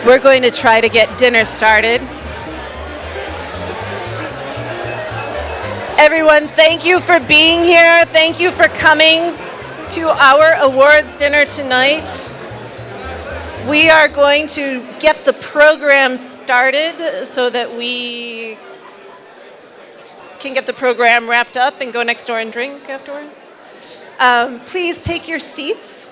We're going to try to get dinner started. Everyone, thank you for being here. Thank you for coming to our awards dinner tonight. We are going to get the program started so that we can get the program wrapped up and go next door and drink afterwards. Please take your seats.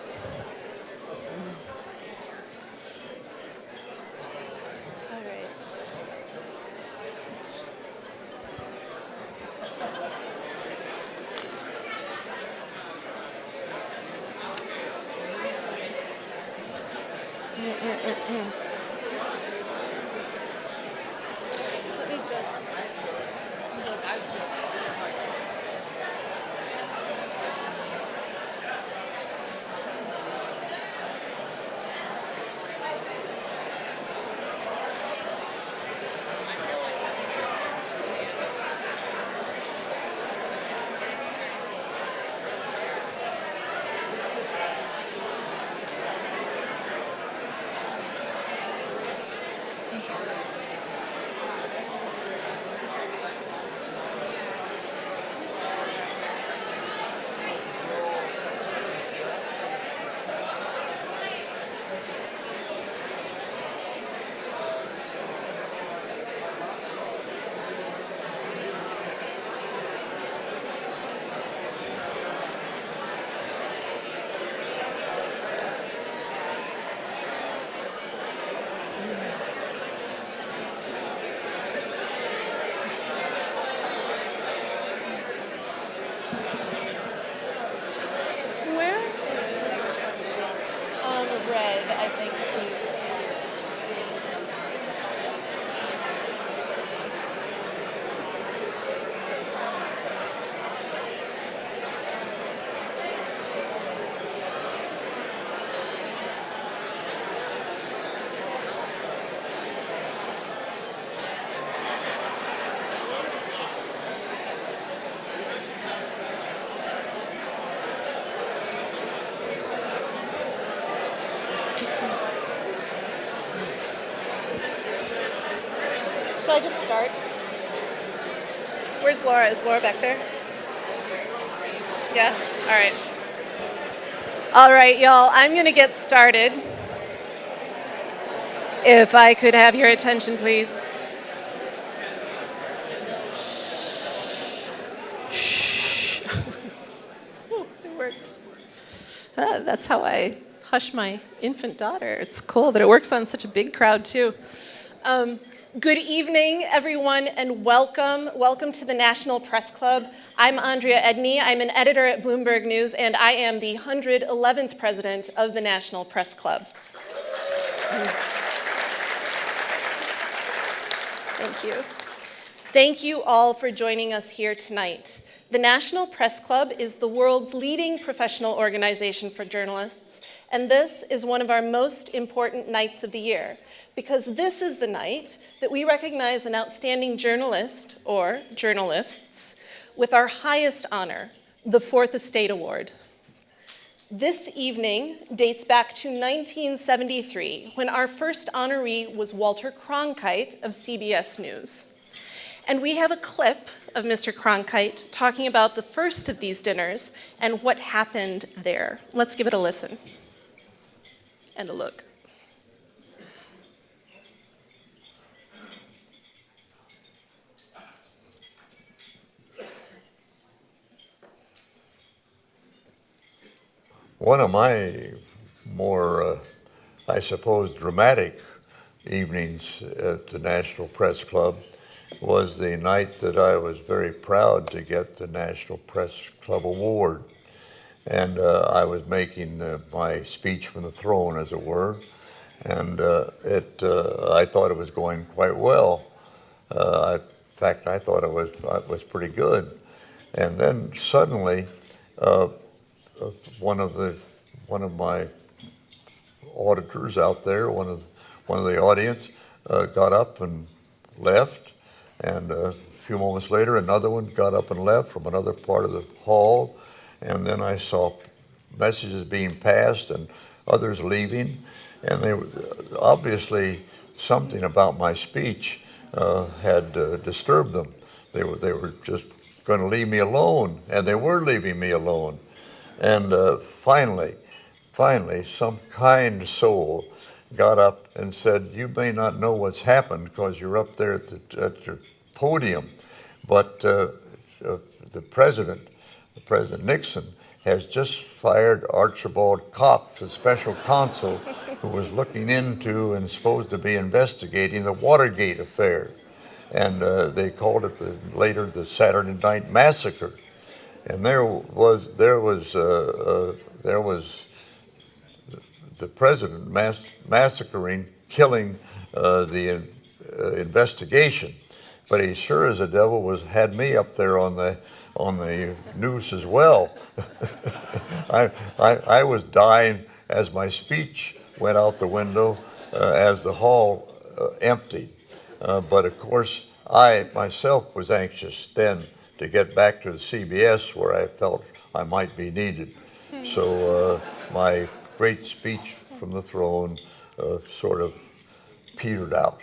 Should I just start? Where's Laura? Is Laura back there? Yeah? All right. All right, y'all. I'm going to get started. If I could have your attention, please. Shh. Oh, it worked. That's how I hush my infant daughter. It's cool that it works on such a big crowd, too. Good evening, everyone, and welcome. Welcome to the National Press Club. I'm Andrea Edney. I'm an editor at Bloomberg News, and I am the 111th president of the National Press Club. Thank you. Thank you all for joining us here tonight. The National Press Club is the world's leading professional organization for journalists, and this is one of our most important nights of the year, because this is the night that we recognize an outstanding journalist, or journalists, with our highest honor, the Fourth Estate Award. This evening dates back to 1973, when our first honoree was Walter Cronkite of CBS News. And we have a clip of Mr. Cronkite talking about the first of these dinners and what happened there. Let's give it a listen and a look. One of my more, I suppose, dramatic evenings at the National Press Club was the night that I was very proud to get the National Press Club Award. And I was making my speech from the throne, as it were, and I thought it was going quite well. In fact, I thought it was pretty good. And then suddenly, one of my auditors out there, one of the audience, got up and left, and a few moments later, another one got up and left from another part of the hall, and then I saw messages being passed, and others leaving, and they obviously something about my speech had disturbed them. They were just going to leave me alone, and they were leaving me alone. And finally, some kind soul got up and said, "You may not know what's happened because you're up there at your podium, but the President Nixon, has just fired Archibald Cox, the special counsel who was looking into and supposed to be investigating the Watergate affair." And they called it later the Saturday Night Massacre. And there was the president massacring, killing the investigation. But he sure as a devil had me up there on the noose as well. I was dying as my speech went out the window as the hall emptied. But of course, I myself was anxious then to get back to the CBS where I felt I might be needed. So my great speech from the throne sort of petered out.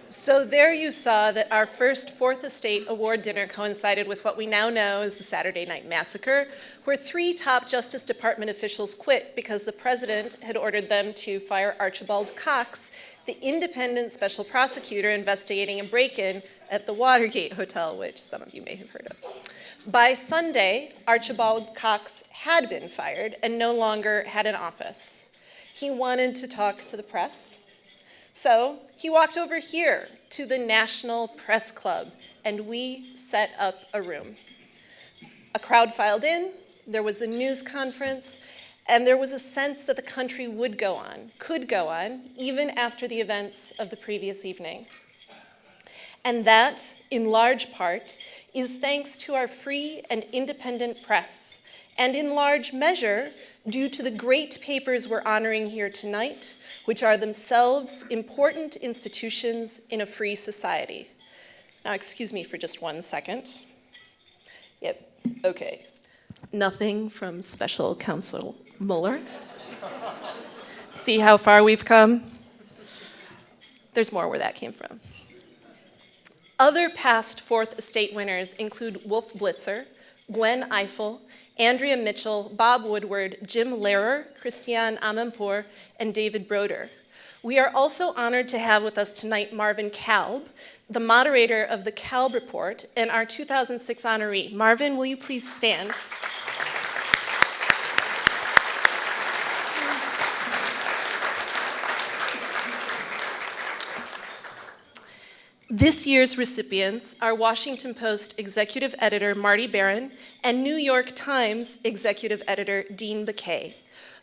So there you saw that our first Fourth Estate Award dinner coincided with what we now know as the Saturday Night Massacre, where 3 top Justice Department officials quit because the president had ordered them to fire Archibald Cox, the independent special prosecutor investigating a break-in at the Watergate Hotel, which some of you may have heard of. By Sunday, Archibald Cox had been fired and no longer had an office. He wanted to talk to the press. So he walked over here to the National Press Club, and we set up a room. A crowd filed in, there was a news conference, and there was a sense that the country could go on, even after the events of the previous evening. And that, in large part, is thanks to our free and independent press, and in large measure, due to the great papers we're honoring here tonight, which are themselves important institutions in a free society. Now, excuse me for just 1 second. Yep, okay. Nothing from Special Counsel Mueller. See how far we've come? There's more where that came from. Other past Fourth Estate winners include Wolf Blitzer, Gwen Ifill, Andrea Mitchell, Bob Woodward, Jim Lehrer, Christiane Amanpour, and David Broder. We are also honored to have with us tonight Marvin Kalb, the moderator of the Kalb Report and our 2006 honoree. Marvin, will you please stand? This year's recipients are Washington Post executive editor Marty Baron and New York Times executive editor Dean Baquet.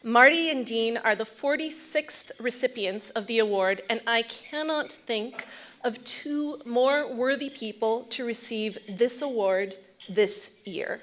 Marty and Dean are the 46th recipients of the award, and I cannot think of 2 more worthy people to receive this award this year.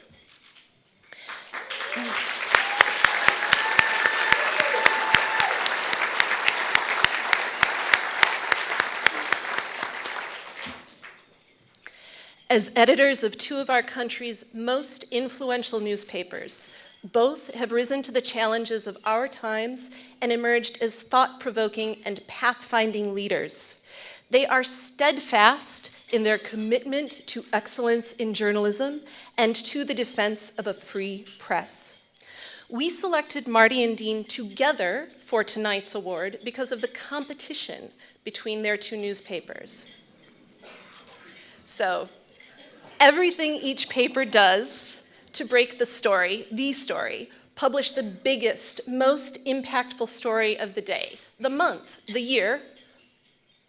As editors of 2 of our country's most influential newspapers, both have risen to the challenges of our times and emerged as thought-provoking and pathfinding leaders. They are steadfast in their commitment to excellence in journalism and to the defense of a free press. We selected Marty and Dean together for tonight's award because of the competition between their 2 newspapers. So, everything each paper does to break the story, publish the biggest, most impactful story of the day, the month, the year,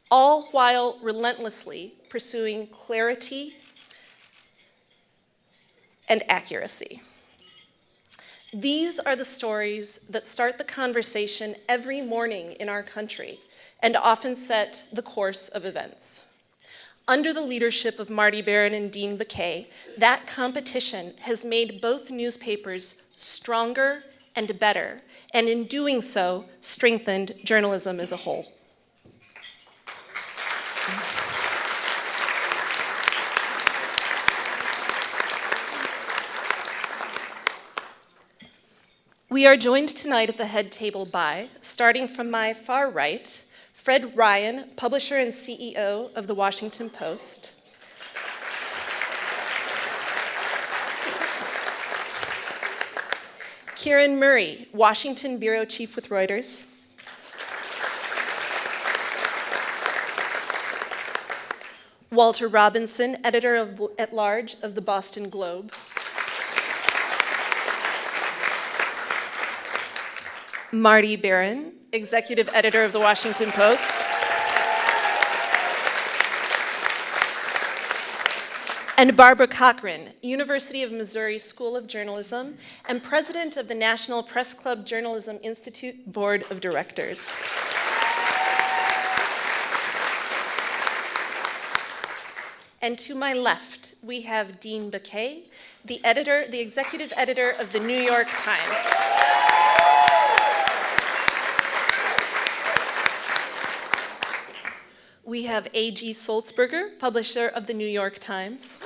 all while relentlessly pursuing clarity and accuracy. These are the stories that start the conversation every morning in our country and often set the course of events. Under the leadership of Marty Baron and Dean Baquet, that competition has made both newspapers stronger and better, and in doing so, strengthened journalism as a whole. We are joined tonight at the head table by, starting from my far right, Fred Ryan, publisher and CEO of The Washington Post. Kieran Murray, Washington bureau chief with Reuters. Walter Robinson, editor-at-large of the Boston Globe. Marty Baron, executive editor of the Washington Post. And Barbara Cochran, University of Missouri School of Journalism and president of the National Press Club Journalism Institute Board of Directors. And to my left, we have Dean Baquet, the executive editor of the New York Times. We have A.G. Sulzberger, publisher of the New York Times.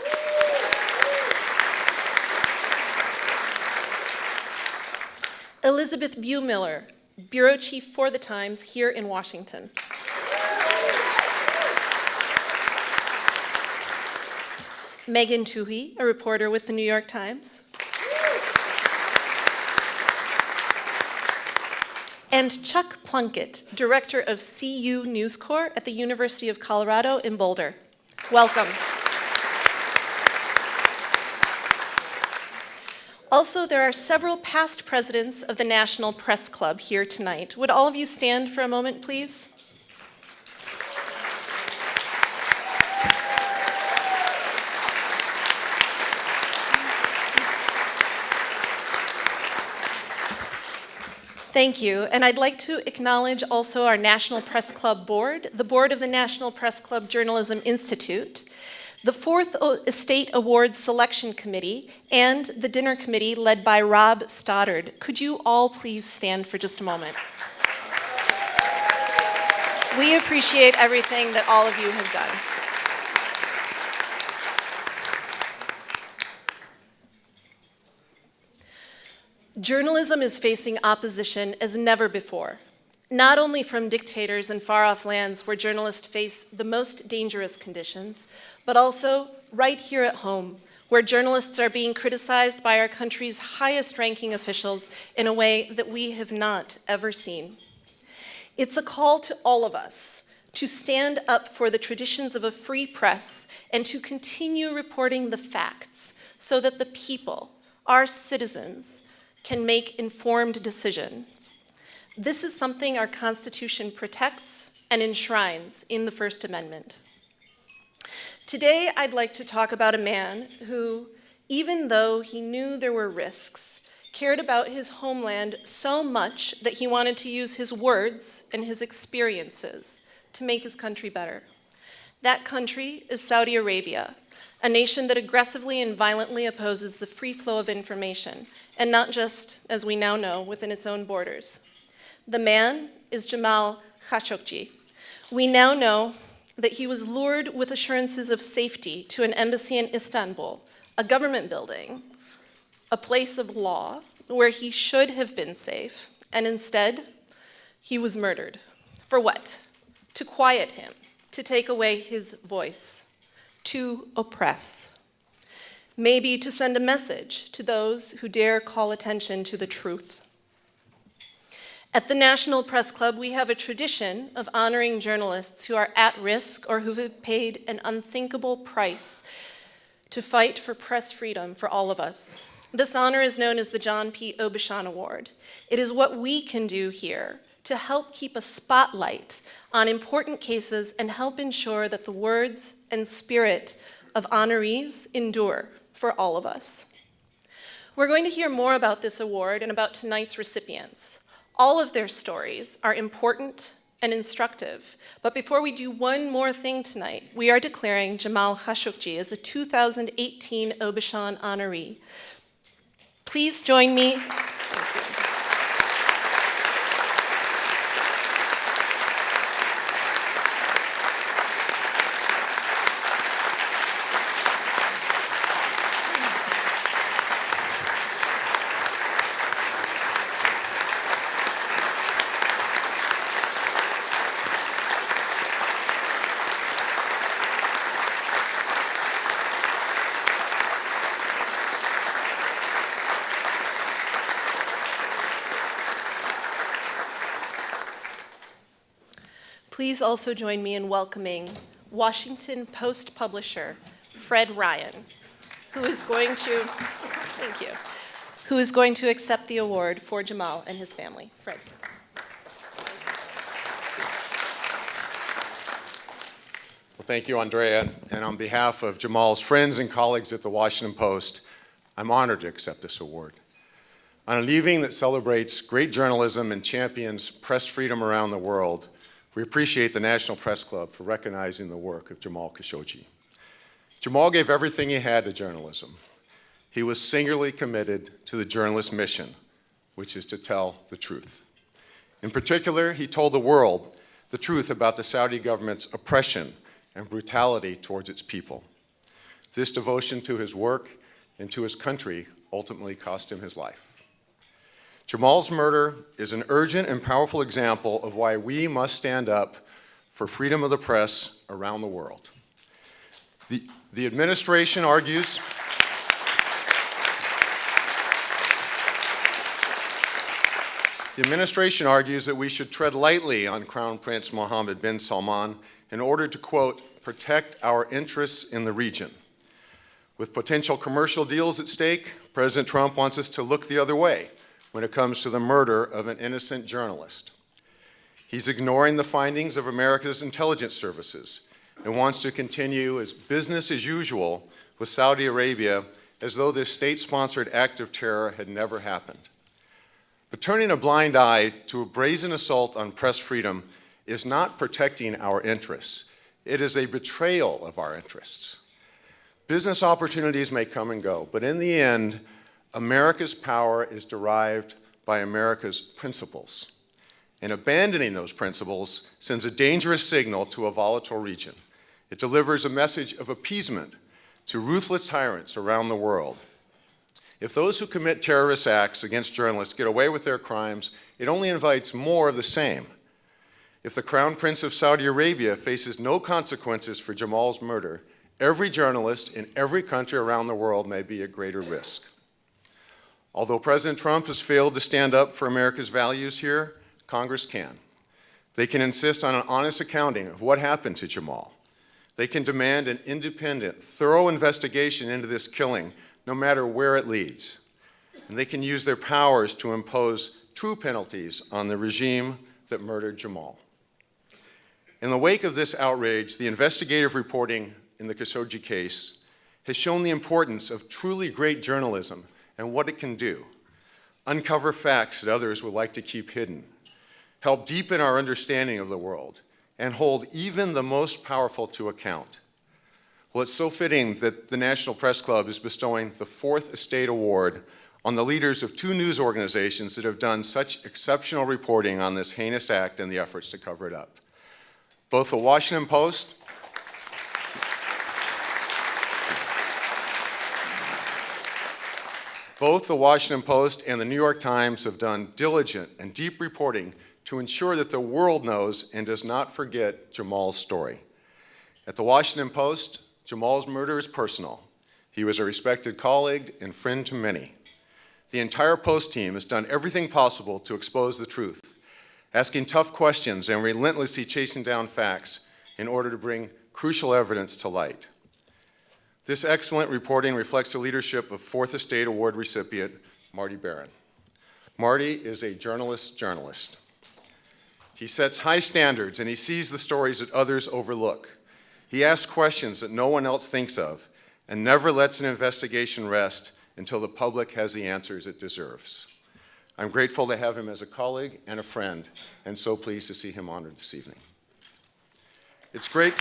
Elizabeth Buemiller, bureau chief for the Times here in Washington. Megan Toohey, a reporter with the New York Times. And Chuck Plunkett, director of CU News Corps at the University of Colorado in Boulder. Welcome. Also, there are several past presidents of the National Press Club here tonight. Would all of you stand for a moment, please? Thank you, and I'd like to acknowledge also our National Press Club Board, the board of the National Press Club Journalism Institute, the Fourth Estate Awards Selection Committee, and the dinner committee led by Rob Stoddard. Could you all please stand for just a moment? We appreciate everything that all of you have done. Journalism is facing opposition as never before, not only from dictators in far-off lands where journalists face the most dangerous conditions, but also right here at home, where journalists are being criticized by our country's highest-ranking officials in a way that we have not ever seen. It's a call to all of us to stand up for the traditions of a free press and to continue reporting the facts so that the people, our citizens, can make informed decisions. This is something our Constitution protects and enshrines in the First Amendment. Today, I'd like to talk about a man who, even though he knew there were risks, cared about his homeland so much that he wanted to use his words and his experiences to make his country better. That country is Saudi Arabia, a nation that aggressively and violently opposes the free flow of information, and not just, as we now know, within its own borders. The man is Jamal Khashoggi. We now know that he was lured with assurances of safety to an embassy in Istanbul, a government building, a place of law where he should have been safe, and instead, he was murdered. For what? To quiet him, to take away his voice, to oppress. Maybe to send a message to those who dare call attention to the truth. At the National Press Club, we have a tradition of honoring journalists who are at risk or who have paid an unthinkable price to fight for press freedom for all of us. This honor is known as the John P. Aubuchon Award. It is what we can do here to help keep a spotlight on important cases and help ensure that the words and spirit of honorees endure for all of us. We're going to hear more about this award and about tonight's recipients. All of their stories are important and instructive, but before we do one more thing tonight, we are declaring Jamal Khashoggi as a 2018 Aubuchon honoree. Please join me. please also join me in welcoming Washington Post publisher Fred Ryan, who is going to, thank you, who is going to accept the award for Jamal and his family. Fred. Well, thank you, Andrea. And on behalf of Jamal's friends and colleagues at the Washington Post, I'm honored to accept this award. On an evening that celebrates great journalism and champions press freedom around the world, we appreciate the National Press Club for recognizing the work of Jamal Khashoggi. Jamal gave everything he had to journalism. He was singularly committed to the journalist's mission, which is to tell the truth. In particular, he told the world the truth about the Saudi government's oppression and brutality towards its people. This devotion to his work and to his country ultimately cost him his life. Jamal's murder is an urgent and powerful example of why we must stand up for freedom of the press around the world. The administration argues that we should tread lightly on Crown Prince Mohammed bin Salman in order to, quote, protect our interests in the region. With potential commercial deals at stake, President Trump wants us to look the other way when it comes to the murder of an innocent journalist. He's ignoring the findings of America's intelligence services and wants to continue as business as usual with Saudi Arabia as though this state-sponsored act of terror had never happened. But turning a blind eye to a brazen assault on press freedom is not protecting our interests. It is a betrayal of our interests. Business opportunities may come and go, but in the end, America's power is derived by America's principles. And abandoning those principles sends a dangerous signal to a volatile region. It delivers a message of appeasement to ruthless tyrants around the world. If those who commit terrorist acts against journalists get away with their crimes, it only invites more of the same. If the Crown Prince of Saudi Arabia faces no consequences for Jamal's murder, every journalist in every country around the world may be at greater risk. Although President Trump has failed to stand up for America's values here, Congress can. They can insist on an honest accounting of what happened to Jamal. They can demand an independent, thorough investigation into this killing, no matter where it leads. And they can use their powers to impose true penalties on the regime that murdered Jamal. In the wake of this outrage, the investigative reporting in the Khashoggi case has shown the importance of truly great journalism and what it can do. Uncover facts that others would like to keep hidden. Help deepen our understanding of the world and hold even the most powerful to account. Well, it's so fitting that the National Press Club is bestowing the Fourth Estate Award on the leaders of two news organizations that have done such exceptional reporting on this heinous act and the efforts to cover it up. Both the Washington Post and the New York Times have done diligent and deep reporting to ensure that the world knows and does not forget Jamal's story. At the Washington Post, Jamal's murder is personal. He was a respected colleague and friend to many. The entire Post team has done everything possible to expose the truth, asking tough questions and relentlessly chasing down facts in order to bring crucial evidence to light. This excellent reporting reflects the leadership of Fourth Estate Award recipient Marty Baron. Marty is a journalist. He sets high standards and he sees the stories that others overlook. He asks questions that no one else thinks of and never lets an investigation rest until the public has the answers it deserves. I'm grateful to have him as a colleague and a friend, and so pleased to see him honored this evening. It's great.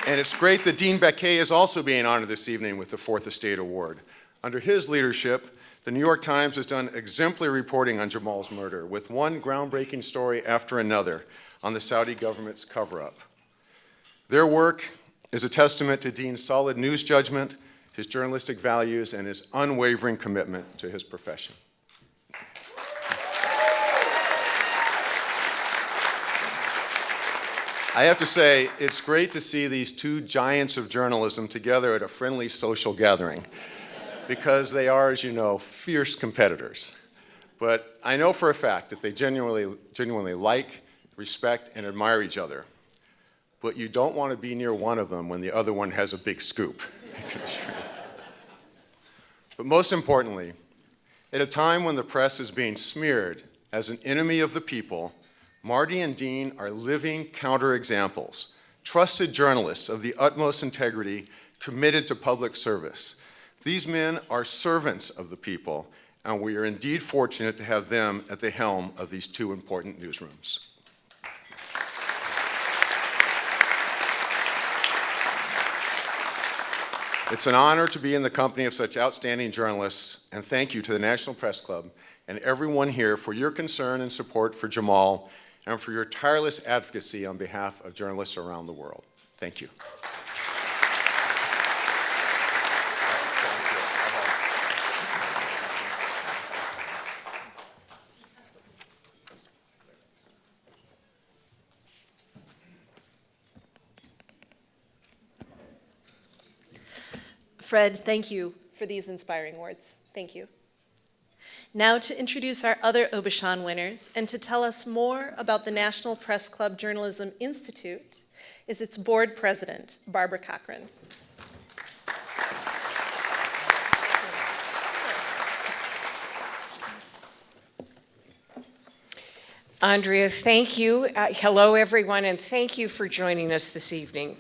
And it's great that Dean Baquet is also being honored this evening with the Fourth Estate Award. Under his leadership, the New York Times has done exemplary reporting on Jamal's murder, with one groundbreaking story after another on the Saudi government's cover-up. Their work is a testament to Dean's solid news judgment, his journalistic values, and his unwavering commitment to his profession. I have to say, it's great to see these two giants of journalism together at a friendly social gathering, because they are, as you know, fierce competitors. but I know for a fact that they genuinely like, respect, and admire each other. But you don't want to be near one of them when the other one has a big scoop. But most importantly, at a time when the press is being smeared as an enemy of the people, Marty and Dean are living counterexamples, trusted journalists of the utmost integrity, committed to public service. These men are servants of the people, and we are indeed fortunate to have them at the helm of these two important newsrooms. It's an honor to be in the company of such outstanding journalists, and thank you to the National Press Club and everyone here for your concern and support for Jamal and for your tireless advocacy on behalf of journalists around the world. Thank you. Fred, thank you for these inspiring words. Thank you. Now to introduce our other Aubuchon winners and to tell us more about the National Press Club Journalism Institute is its board president, Barbara Cochran. Andrea, thank you. Hello, everyone, and thank you for joining us this evening.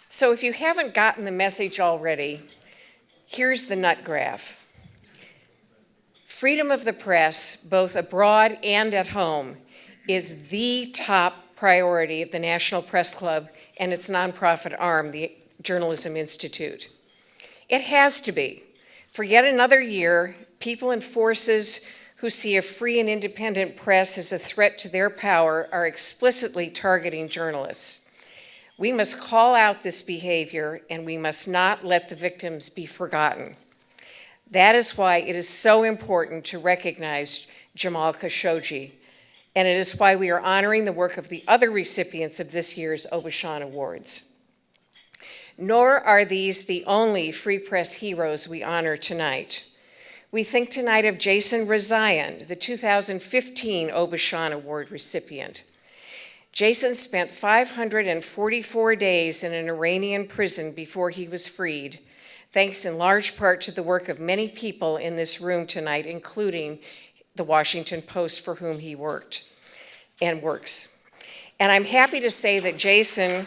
So if you haven't gotten the message already, here's the nut graph. Freedom of the press, both abroad and at home, is the top priority of the National Press Club and its nonprofit arm, the Journalism Institute. It has to be. For yet another year, people and forces who see a free and independent press as a threat to their power are explicitly targeting journalists. We must call out this behavior, and we must not let the victims be forgotten. That is why it is so important to recognize Jamal Khashoggi, and it is why we are honoring the work of the other recipients of this year's Aubuchon Awards. Nor are these the only free press heroes we honor tonight. We think tonight of Jason Rezaian, the 2015 Aubuchon Award recipient. Jason spent 544 days in an Iranian prison before he was freed, thanks in large part to the work of many people in this room tonight, including the Washington Post, for whom he worked and works. And I'm happy to say that Jason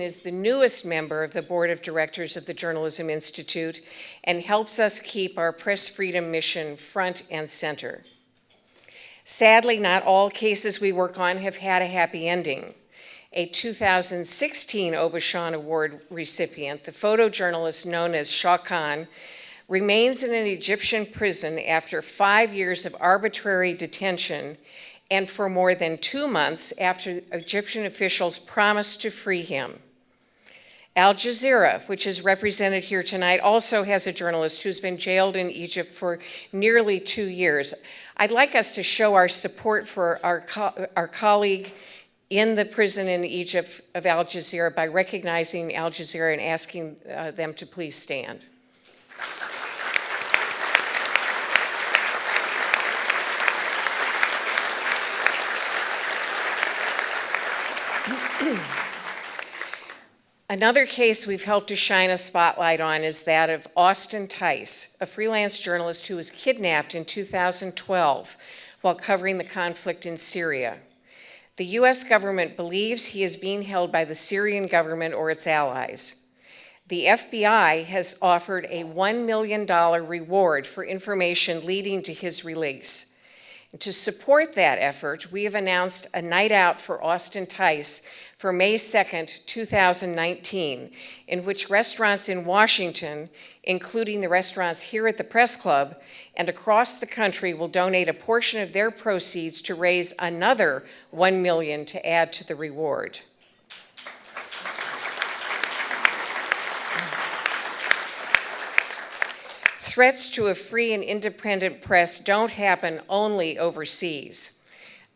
is the newest member of the board of directors of the Journalism Institute and helps us keep our press freedom mission front and center. Sadly, not all cases we work on have had a happy ending. A 2016 Aubuchon Award recipient, the photojournalist known as Shah Khan, remains in an Egyptian prison after 5 years of arbitrary detention and for more than 2 months after Egyptian officials promised to free him. Al Jazeera, which is represented here tonight, also has a journalist who's been jailed in Egypt for nearly 2 years. I'd like us to show our support for our colleague in the prison in Egypt of Al Jazeera by recognizing Al Jazeera and asking them to please stand. Another case we've helped to shine a spotlight on is that of Austin Tice, a freelance journalist who was kidnapped in 2012 while covering the conflict in Syria. The US government believes he is being held by the Syrian government or its allies. The FBI has offered a $1 million reward for information leading to his release. And to support that effort, we have announced a night out for Austin Tice for May 2nd, 2019, in which restaurants in Washington, including the restaurants here at the Press Club and across the country, will donate a portion of their proceeds to raise another $1 million to add to the reward. Threats to a free and independent press don't happen only overseas.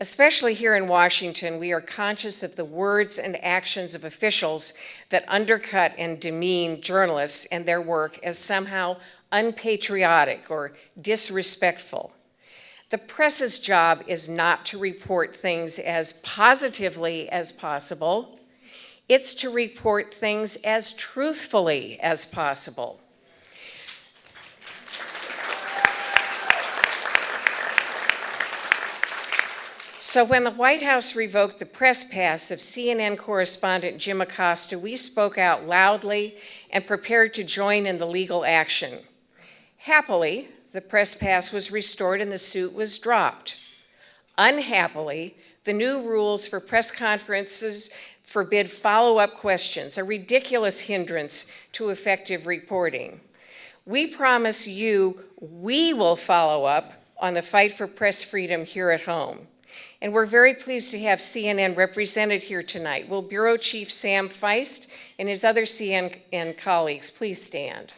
Especially here in Washington, we are conscious of the words and actions of officials that undercut and demean journalists and their work as somehow unpatriotic or disrespectful. The press's job is not to report things as positively as possible. It's to report things as truthfully as possible. So when the White House revoked the press pass of CNN correspondent Jim Acosta, we spoke out loudly and prepared to join in the legal action. Happily, the press pass was restored and the suit was dropped. Unhappily, the new rules for press conferences forbid follow-up questions, a ridiculous hindrance to effective reporting. We promise you we will follow up on the fight for press freedom here at home. And we're very pleased to have CNN represented here tonight. Will Bureau Chief Sam Feist and his other CNN colleagues please stand?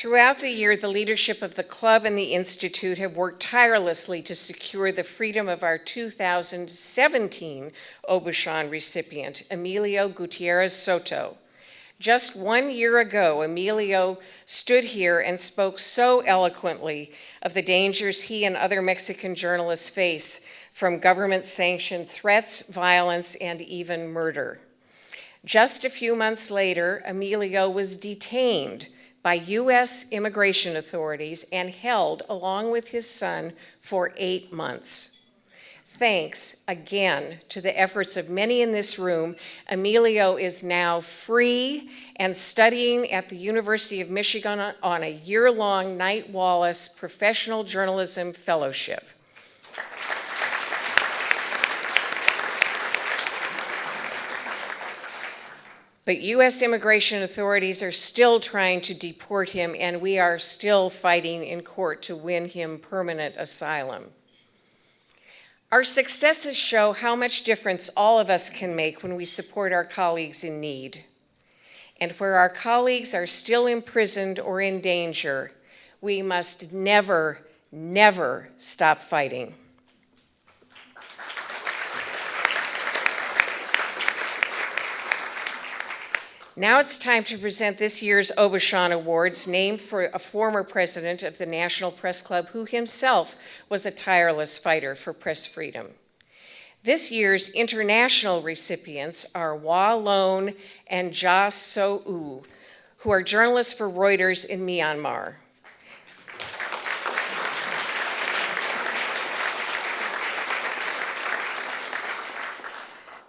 Throughout the year, the leadership of the club and the Institute have worked tirelessly to secure the freedom of our 2017 Aubuchon recipient, Emilio Gutierrez Soto. Just 1 year ago, Emilio stood here and spoke so eloquently of the dangers he and other Mexican journalists face from government-sanctioned threats, violence, and even murder. Just a few months later, Emilio was detained by U.S. immigration authorities and held along with his son for 8 months. Thanks again to the efforts of many in this room, Emilio is now free and studying at the University of Michigan on a year-long Knight Wallace Professional Journalism Fellowship. But U.S. immigration authorities are still trying to deport him, and we are still fighting in court to win him permanent asylum. Our successes show how much difference all of us can make when we support our colleagues in need. And where our colleagues are still imprisoned or in danger, we must never, never stop fighting. Now it's time to present this year's Aubuchon Awards, named for a former president of the National Press Club who himself was a tireless fighter for press freedom. This year's international recipients are Wa Lone and Ja So-u, who are journalists for Reuters in Myanmar.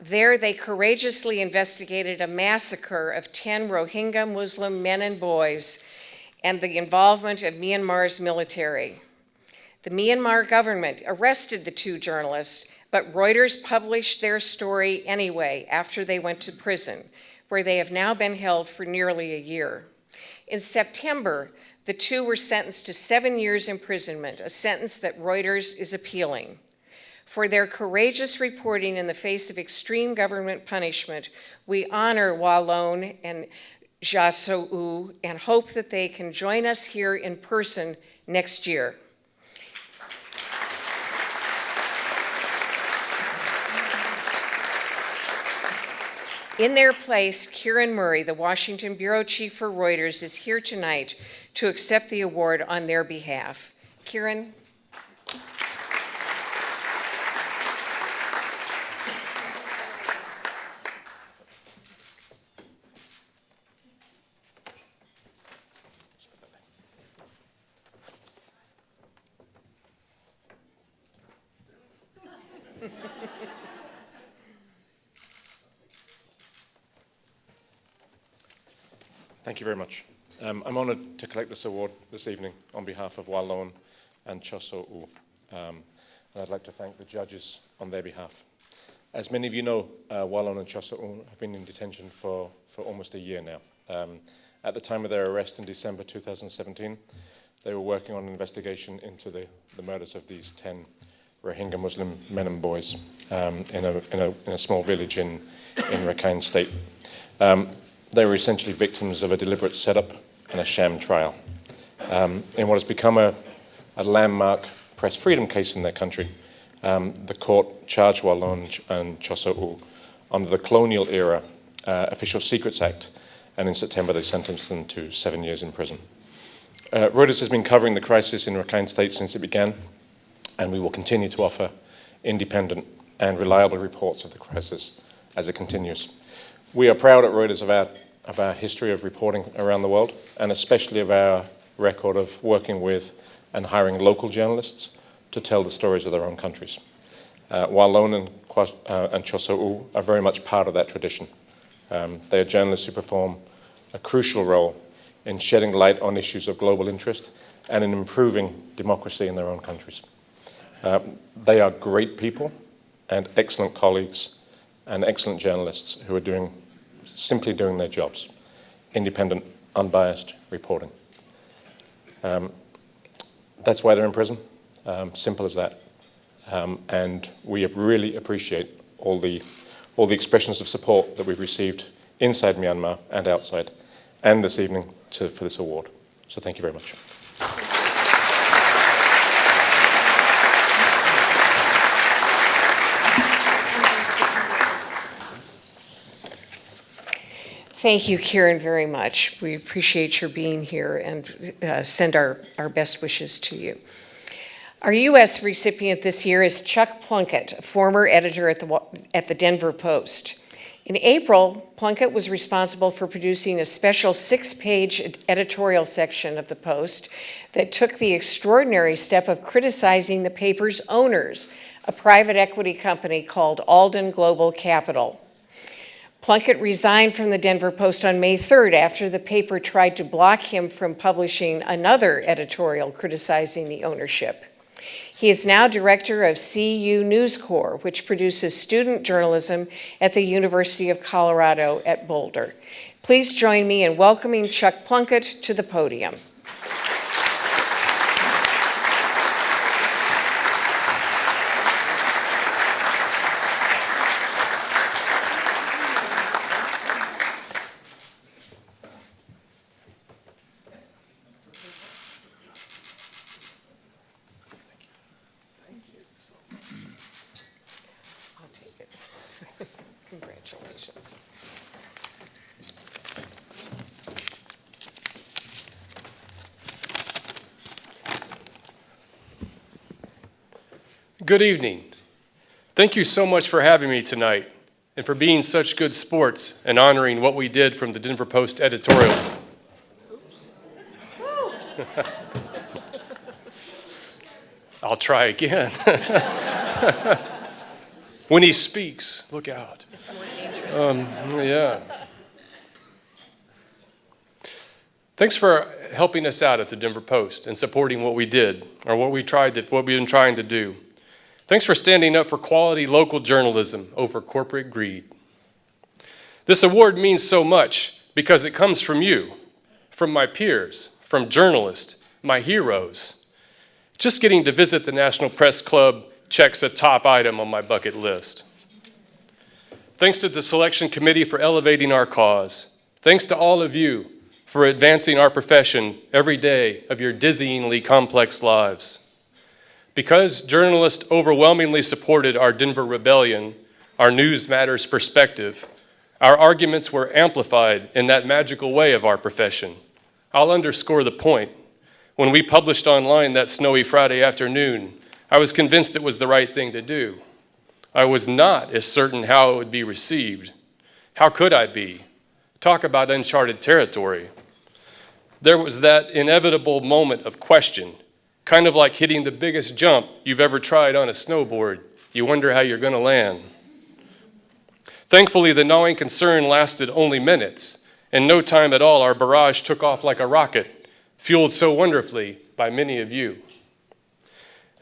There, they courageously investigated a massacre of 10 Rohingya Muslim men and boys and the involvement of Myanmar's military. The Myanmar government arrested the 2 journalists, but Reuters published their story anyway after they went to prison, where they have now been held for nearly a year. In September, the 2 were sentenced to 7 years imprisonment, a sentence that Reuters is appealing. For their courageous reporting in the face of extreme government punishment, we honor Wa Lone and Ja So-u and hope that they can join us here in person next year. In their place, Kieran Murray, the Washington Bureau Chief for Reuters, is here tonight to accept the award on their behalf. Kieran. Thank you very much. I'm honoured to collect this award this evening on behalf of Wa Lone and Cha So-u. And I'd like to thank the judges on their behalf. As many of you know, Wa Lone and Cha So-u have been in detention for almost a year now. At the time of their arrest in December 2017, they were working on an investigation into the murders of these 10 Rohingya Muslim men and boys in a small village in Rakhine State. They were essentially victims of a deliberate setup and a sham trial in what has become a landmark press freedom case in their country. The court charged Wallon and Chaucer under the colonial era Official Secrets Act, and in September they sentenced them to 7 years in prison. Reuters has been covering the crisis in Rakhine State since it began, and we will continue to offer independent and reliable reports of the crisis as it continues. We are proud at Reuters of our history of reporting around the world, and especially of our record of working with and hiring local journalists to tell the stories of their own countries. Wallon and Chaucer are very much part of that tradition. They are journalists who perform a crucial role in shedding light on issues of global interest and in improving democracy in their own countries. They are great people and excellent colleagues and excellent journalists who are simply doing their jobs. Independent, unbiased reporting. That's why they're in prison. Simple as that. And we really appreciate all the expressions of support that we've received inside Myanmar and outside, and this evening for this award. So thank you very much. Thank you, Kieran, very much. We appreciate your being here and send our best wishes to you. Our U.S. recipient this year is Chuck Plunkett, a former editor at the Denver Post. In April, Plunkett was responsible for producing a special 6-page editorial section of the Post that took the extraordinary step of criticizing the paper's owners, a private equity company called Alden Global Capital. Plunkett resigned from the Denver Post on May 3rd after the paper tried to block him from publishing another editorial criticizing the ownership. He is now director of CU News Corps, which produces student journalism at the University of Colorado at Boulder. Please join me in welcoming Chuck Plunkett to the podium. Congratulations. Good evening. Thank you so much for having me tonight and for being such good sports and honoring what we did from the Denver Post editorial. Oops. I'll try again. When he speaks, look out. It's more dangerous. Yeah. Thanks for helping us out at the Denver Post and supporting what we did, or what we've been trying to do. Thanks for standing up for quality local journalism over corporate greed. This award means so much because it comes from you, from my peers, from journalists, my heroes. Just getting to visit the National Press Club checks a top item on my bucket list. Thanks to the selection committee for elevating our cause. Thanks to all of you for advancing our profession every day of your dizzyingly complex lives. Because journalists overwhelmingly supported our Denver Rebellion, our News Matters perspective, our arguments were amplified in that magical way of our profession. I'll underscore the point. When we published online that snowy Friday afternoon, I was convinced it was the right thing to do. I was not as certain how it would be received. How could I be? Talk about uncharted territory. There was that inevitable moment of question, kind of like hitting the biggest jump you've ever tried on a snowboard. You wonder how you're going to land. Thankfully, the gnawing concern lasted only minutes. In no time at all, our barrage took off like a rocket, fueled so wonderfully by many of you.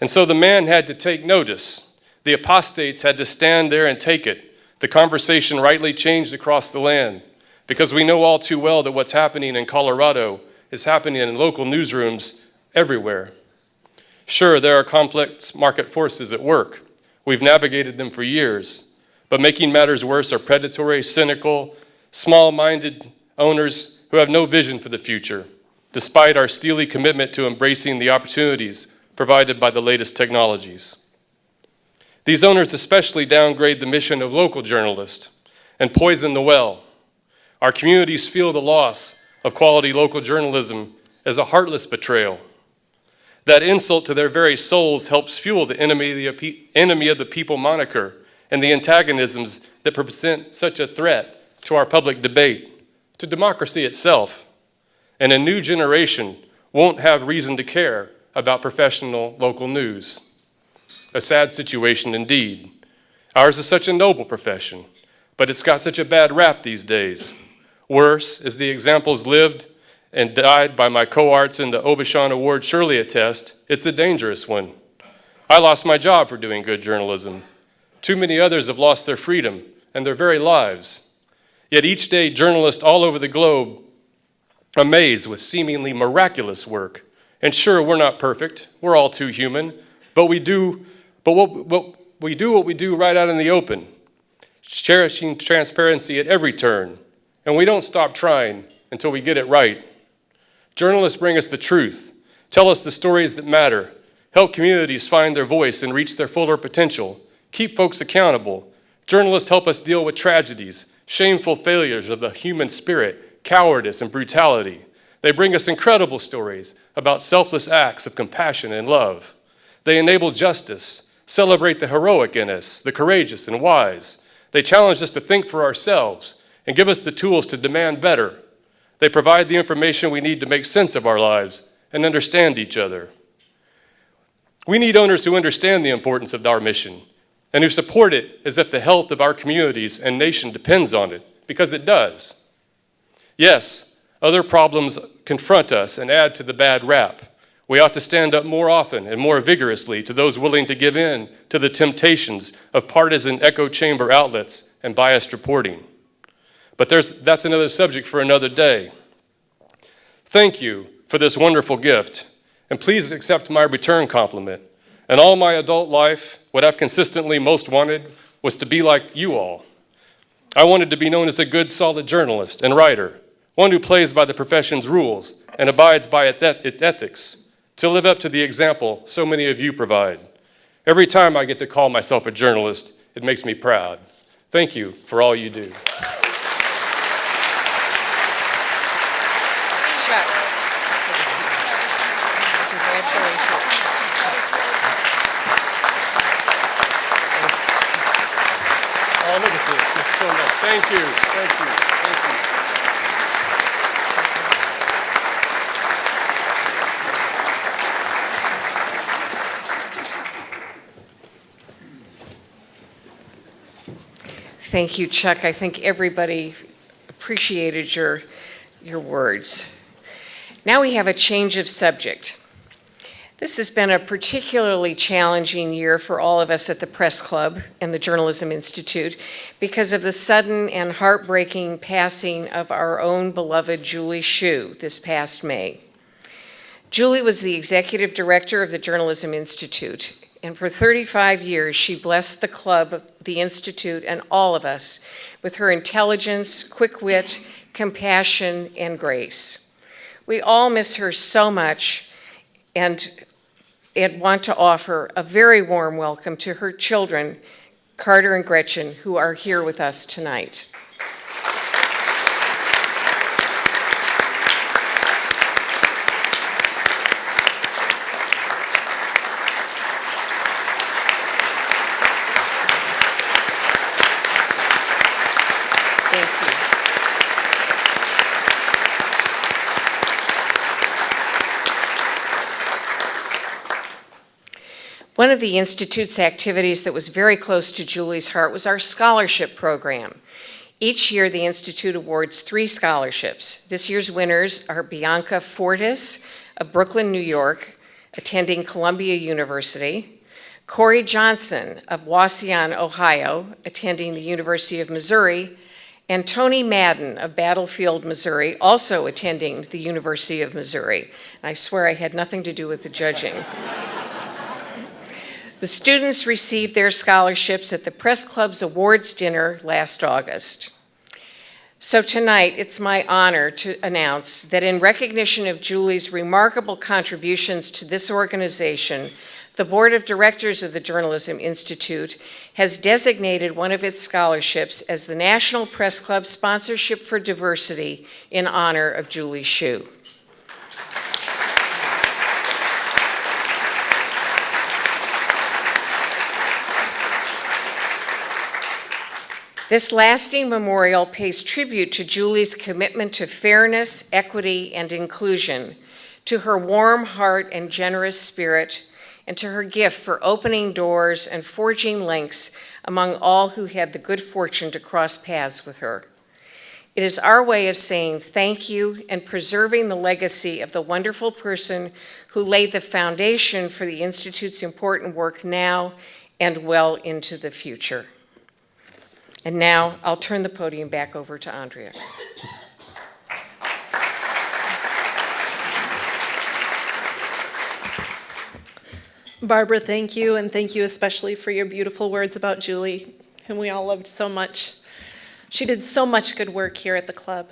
And so the man had to take notice. The apostates had to stand there and take it. The conversation rightly changed across the land because we know all too well that what's happening in Colorado is happening in local newsrooms everywhere. Sure, there are complex market forces at work. We've navigated them for years. But making matters worse are predatory, cynical, small-minded owners who have no vision for the future, despite our steely commitment to embracing the opportunities provided by the latest technologies. These owners especially downgrade the mission of local journalists and poison the well. Our communities feel the loss of quality local journalism as a heartless betrayal. That insult to their very souls helps fuel the enemy of the people moniker and the antagonisms that present such a threat to our public debate, to democracy itself. And a new generation won't have reason to care about professional local news. A sad situation indeed. Ours is such a noble profession, but it's got such a bad rap these days. Worse, as the examples lived and died by my cohorts in the Obishan Award surely attest, it's a dangerous one. I lost my job for doing good journalism. Too many others have lost their freedom and their very lives. Yet each day, journalists all over the globe amaze with seemingly miraculous work. And sure, we're not perfect. We're all too human. But we do what we do right out in the open, cherishing transparency at every turn. And we don't stop trying until we get it right. Journalists bring us the truth, tell us the stories that matter, help communities find their voice and reach their fuller potential, keep folks accountable. Journalists help us deal with tragedies, shameful failures of the human spirit, cowardice and brutality. They bring us incredible stories about selfless acts of compassion and love. They enable justice, celebrate the heroic in us, the courageous and wise. They challenge us to think for ourselves and give us the tools to demand better. They provide the information we need to make sense of our lives and understand each other. We need owners who understand the importance of our mission and who support it as if the health of our communities and nation depends on it, because it does. Yes, other problems confront us and add to the bad rap. We ought to stand up more often and more vigorously to those willing to give in to the temptations of partisan echo chamber outlets and biased reporting. But that's another subject for another day. Thank you for this wonderful gift, and please accept my return compliment. In all my adult life, what I've consistently most wanted was to be like you all. I wanted to be known as a good, solid journalist and writer, one who plays by the profession's rules and abides by its ethics, to live up to the example so many of you provide. Every time I get to call myself a journalist, it makes me proud. Thank you for all you do. Oh, look at this. It's so nice. Thank you. Thank you. Thank you. Thank you, Chuck. I think everybody appreciated your words. Now we have a change of subject. This has been a particularly challenging year for all of us at the Press Club and the Journalism Institute because of the sudden and heartbreaking passing of our own beloved Julie Hsu this past May. Julie was the executive director of the Journalism Institute, and for 35 years she blessed the club, the Institute, and all of us with her intelligence, quick wit, compassion, and grace. We all miss her so much and want to offer a very warm welcome to her children, Carter and Gretchen, who are here with us tonight. One of the Institute's activities that was very close to Julie's heart was our scholarship program. Each year, the Institute awards 3 scholarships. This year's winners are Bianca Fortis of Brooklyn, New York, attending Columbia University, Corey Johnson of Wauseon, Ohio, attending the University of Missouri, and Tony Madden of Battlefield, Missouri, also attending the University of Missouri. And I swear I had nothing to do with the judging. The students received their scholarships at the Press Club's awards dinner last August. So tonight, it's my honor to announce that in recognition of Julie's remarkable contributions to this organization, the Board of Directors of the Journalism Institute has designated one of its scholarships as the National Press Club Sponsorship for Diversity in honor of Julie Hsu. This lasting memorial pays tribute to Julie's commitment to fairness, equity, and inclusion, to her warm heart and generous spirit, and to her gift for opening doors and forging links among all who had the good fortune to cross paths with her. It is our way of saying thank you and preserving the legacy of the wonderful person who laid the foundation for the Institute's important work now and well into the future. And now I'll turn the podium back over to Andrea. Barbara, thank you, and thank you especially for your beautiful words about Julie, whom we all loved so much. She did so much good work here at the club.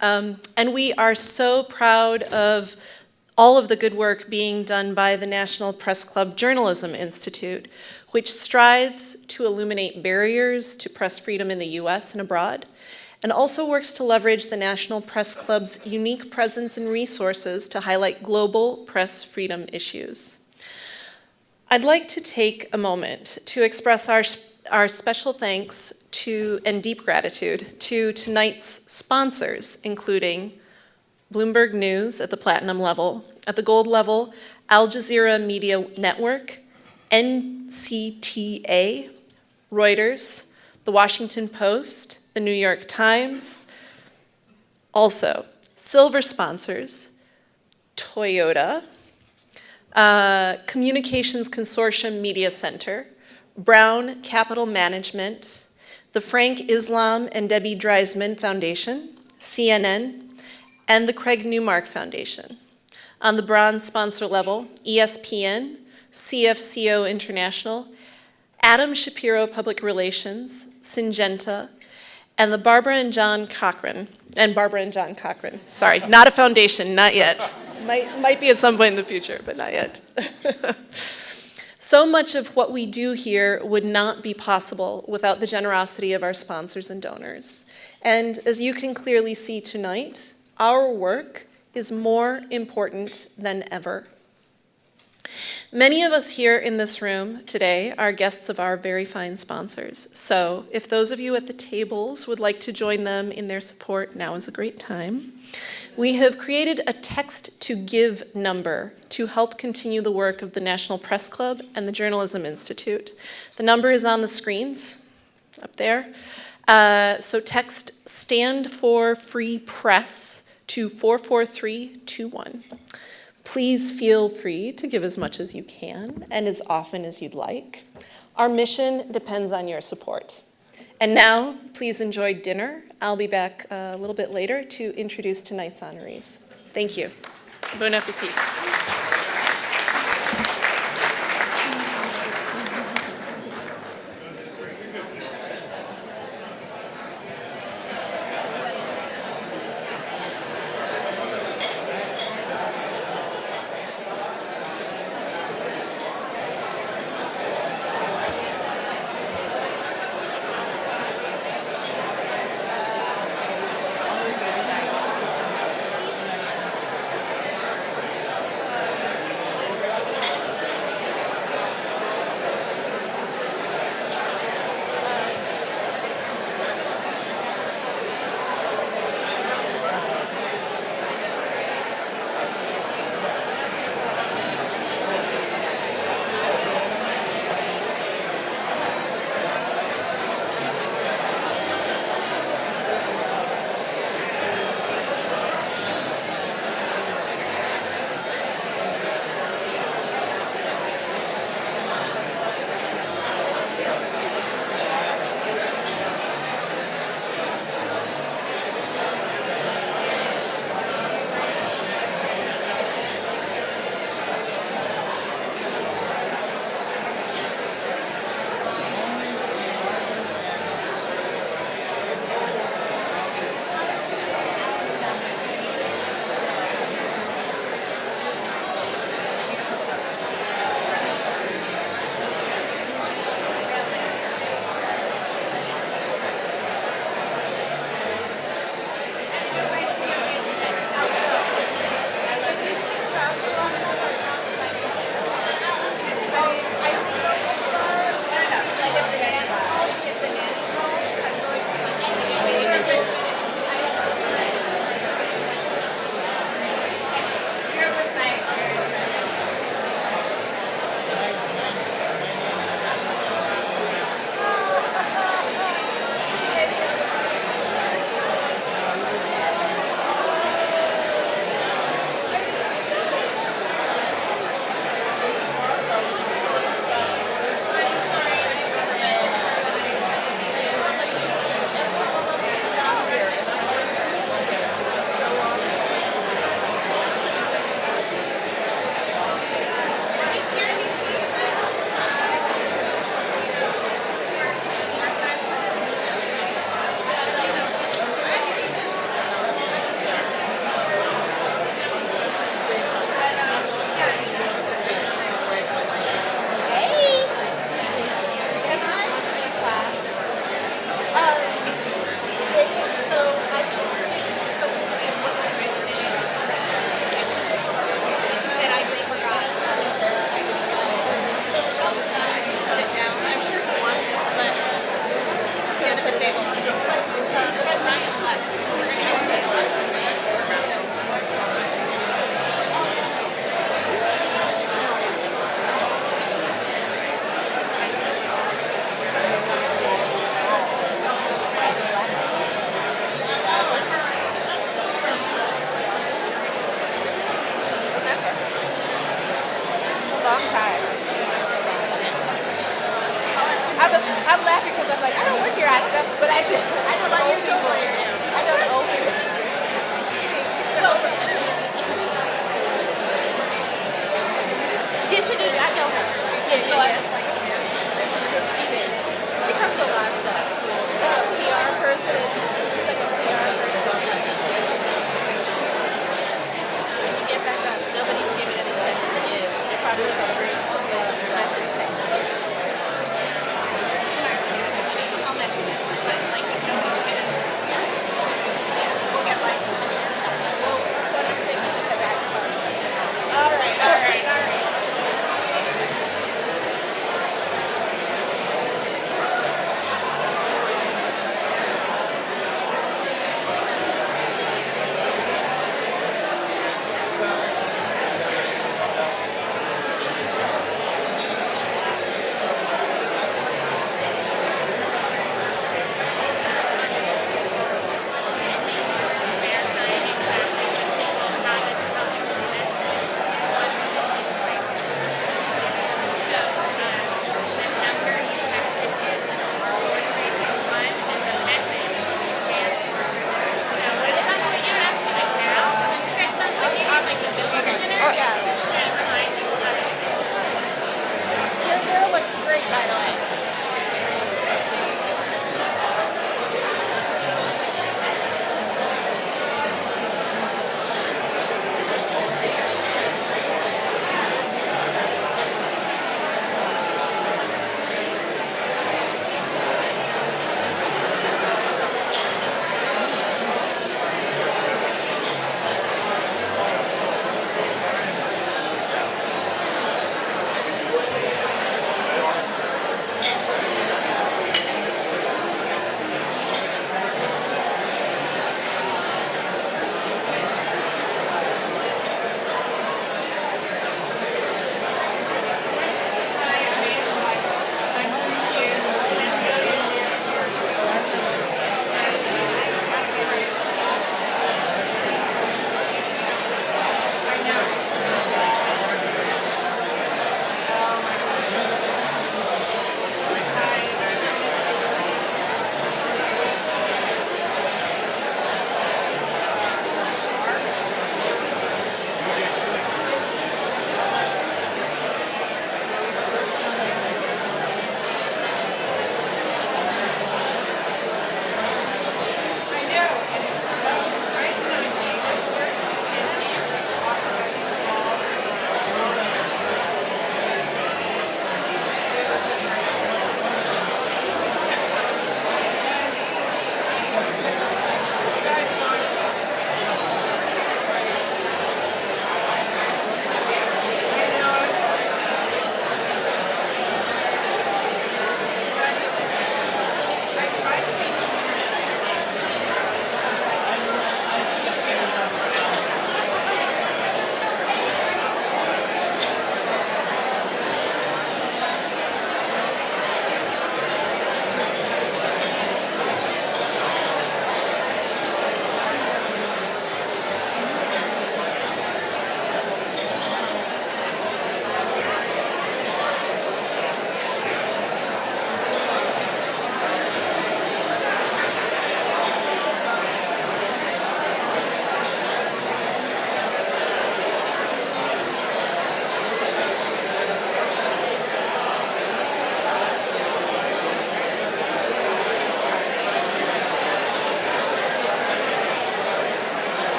And we are so proud of all of the good work being done by the National Press Club Journalism Institute, which strives to illuminate barriers to press freedom in the US and abroad, and also works to leverage the National Press Club's unique presence and resources to highlight global press freedom issues. I'd like to take a moment to express our special thanks to and deep gratitude to tonight's sponsors, including Bloomberg News at the platinum level, at the gold level, Al Jazeera Media Network, NCTA, Reuters, The Washington Post, The New York Times. Also, silver sponsors, Toyota, Communications Consortium Media Center, Brown Capital Management, the Frank Islam and Debbie Dreisman Foundation, CNN, and the Craig Newmark Foundation. On the bronze sponsor level, ESPN, CFCO International, Adam Shapiro Public Relations, Syngenta, and the Barbara and John Cochran. Sorry, not a foundation, not yet. Might be at some point in the future, but not yet. So much of what we do here would not be possible without the generosity of our sponsors and donors. And as you can clearly see tonight, our work is more important than ever. Many of us here in this room today are guests of our very fine sponsors. So if those of you at the tables would like to join them in their support, now is a great time. We have created a text to give number to help continue the work of the National Press Club and the Journalism Institute. The number is on the screens up there. So text Stand for Free Press to 44321. Please feel free to give as much as you can and as often as you'd like. Our mission depends on your support. And now, please enjoy dinner. I'll be back a little bit later to introduce tonight's honorees. Thank you. Bon appetit.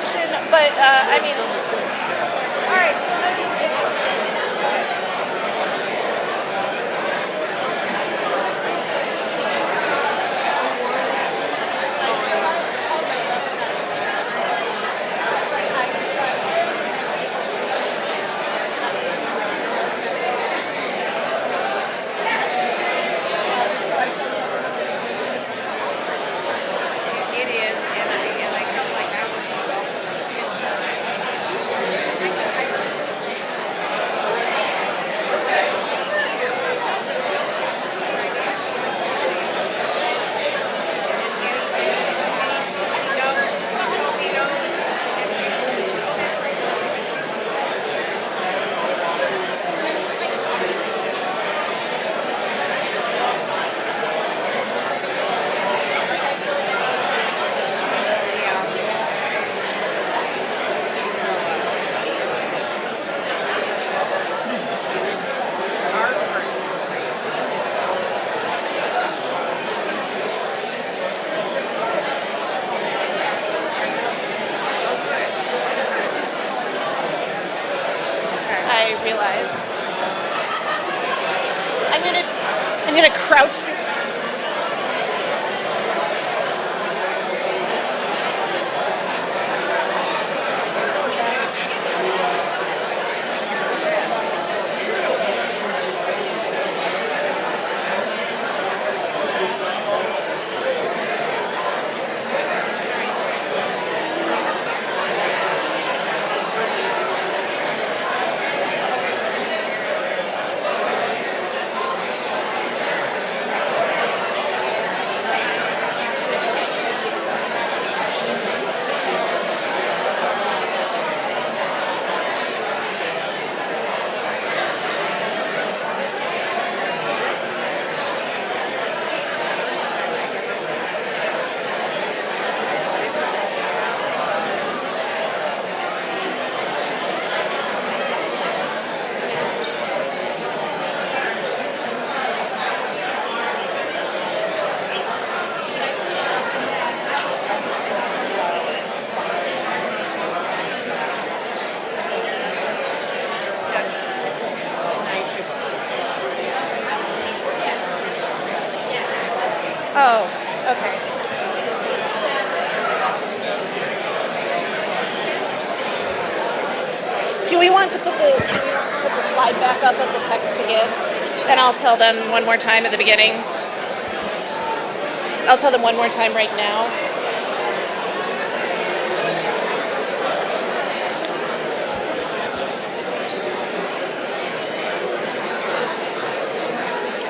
introduction, but I mean, all right. So now you It is, and I felt like I was involved in the picture. He told me no, it's just the picture. Oh, that's right. I realize. I'm gonna crouch. Oh, okay. Do we want to put the slide back up of the text to give? And I'll tell them one more time at the beginning. I'll tell them one more time right now.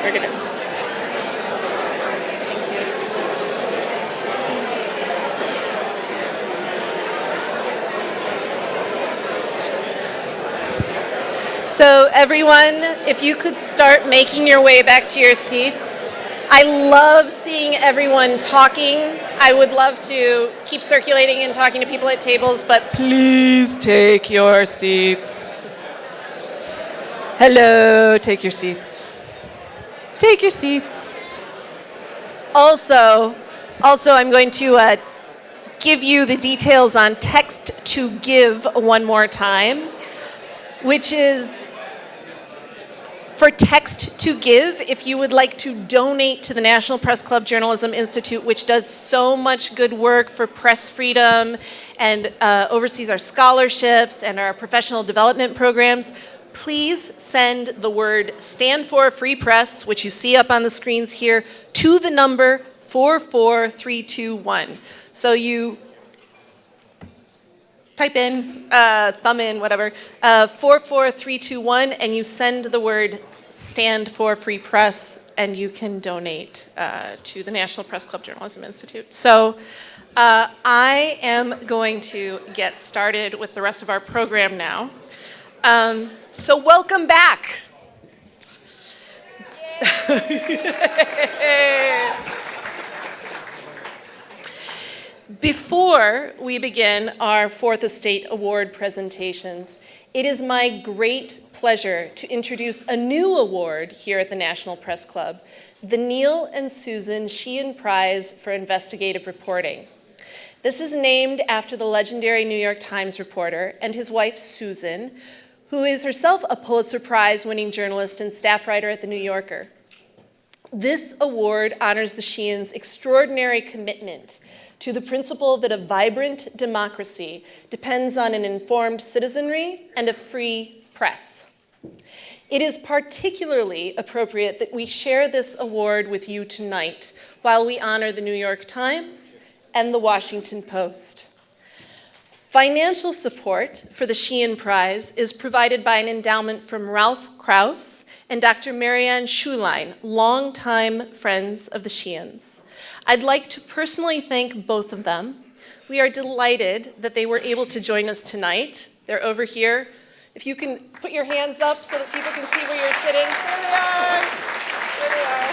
We're gonna. Thank you. So everyone, if you could start making your way back to your seats. I love seeing everyone talking. I would love to keep circulating and talking to people at tables, but please take your seats. Hello, take your seats. Take your seats. Also, I'm going to give you the details on text to give one more time, which is for text to give, if you would like to donate to the National Press Club Journalism Institute, which does so much good work for press freedom and oversees our scholarships and our professional development programs, please send the word Stand for Free Press, which you see up on the screens here, to the number 44321. So you type in, thumb in, whatever, 44321, and you send the word Stand for Free Press, and you can donate to the National Press Club Journalism Institute. So I am going to get started with the rest of our program now. So welcome back. Before we begin our Fourth Estate Award presentations, it is my great pleasure to introduce a new award here at the National Press Club, the Neil and Susan Sheehan Prize for Investigative Reporting. This is named after the legendary New York Times reporter and his wife, Susan, who is herself a Pulitzer Prize-winning journalist and staff writer at The New Yorker. This award honors the Sheehan's extraordinary commitment to the principle that a vibrant democracy depends on an informed citizenry and a free press. It is particularly appropriate that we share this award with you tonight while we honor the New York Times and the Washington Post. Financial support for the Sheehan Prize is provided by an endowment from Ralph Krauss and Dr. Marianne Schulein, longtime friends of the Sheehans. I'd like to personally thank both of them. We are delighted that they were able to join us tonight. They're over here. If you can put your hands up so that people can see where you're sitting. There they are. There they are.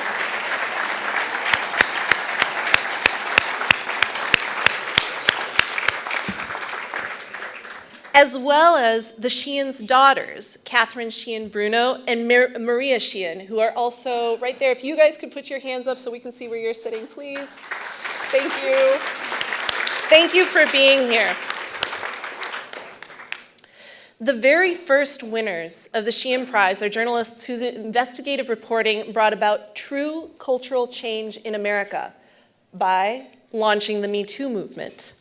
As well as the Sheehan's daughters, Catherine Sheehan Bruno and Maria Sheehan, who are also right there. If you guys could put your hands up so we can see where you're sitting, please. Thank you. Thank you for being here. The very first winners of the Sheehan Prize are journalists whose investigative reporting brought about true cultural change in America by launching the Me Too movement.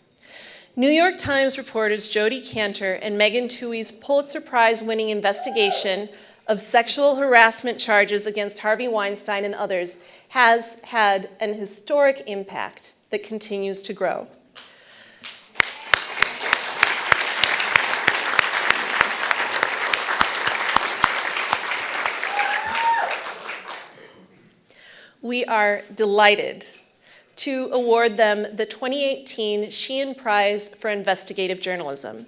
New York Times reporters Jodi Kantor and Megan Twohey's Pulitzer Prize-winning investigation of sexual harassment charges against Harvey Weinstein and others has had an historic impact that continues to grow. We are delighted to award them the 2018 Sheehan Prize for Investigative Journalism.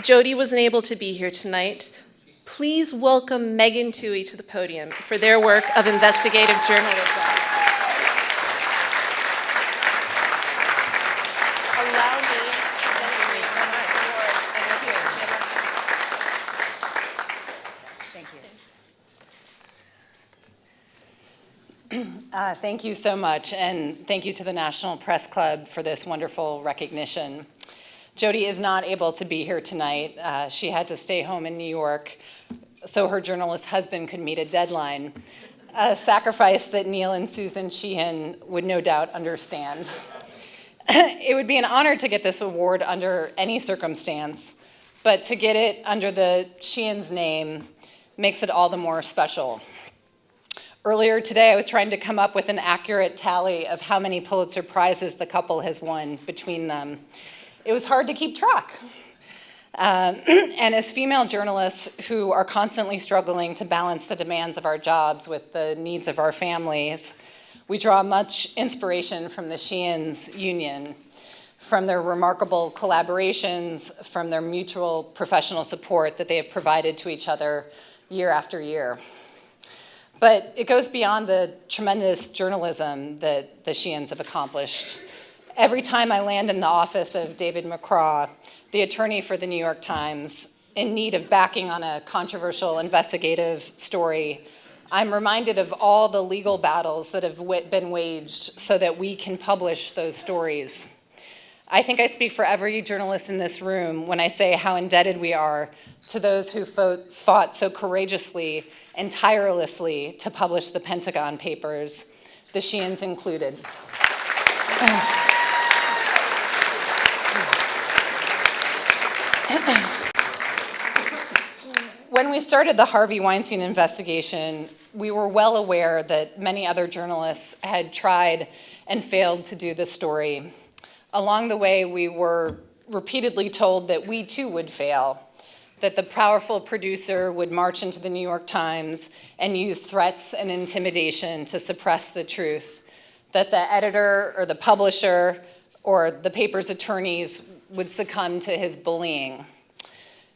Jodi wasn't able to be here tonight. Please welcome Megan Twohey to the podium for their work of investigative journalism. Allow me to dedicate this award and here. Thank you so much, and thank you to the National Press Club for this wonderful recognition. Jodi is not able to be here tonight. She had to stay home in New York so her journalist husband could meet a deadline, a sacrifice that Neil and Susan Sheehan would no doubt understand. It would be an honor to get this award under any circumstance, but to get it under the Sheehan's name makes it all the more special. Earlier today, I was trying to come up with an accurate tally of how many Pulitzer Prizes the couple has won between them. It was hard to keep track. And as female journalists who are constantly struggling to balance the demands of our jobs with the needs of our families, we draw much inspiration from the Sheehan's union, from their remarkable collaborations, from their mutual professional support that they have provided to each other year after year. But it goes beyond the tremendous journalism that the Sheehans have accomplished. Every time I land in the office of David McCraw, the attorney for the New York Times, in need of backing on a controversial investigative story, I'm reminded of all the legal battles that have been waged so that we can publish those stories. I think I speak for every journalist in this room when I say how indebted we are to those who fought so courageously and tirelessly to publish the Pentagon Papers, the Sheehans included. When we started the Harvey Weinstein investigation, we were well aware that many other journalists had tried and failed to do the story. Along the way, we were repeatedly told that we too would fail, that the powerful producer would march into the New York Times and use threats and intimidation to suppress the truth, that the editor or the publisher or the paper's attorneys would succumb to his bullying.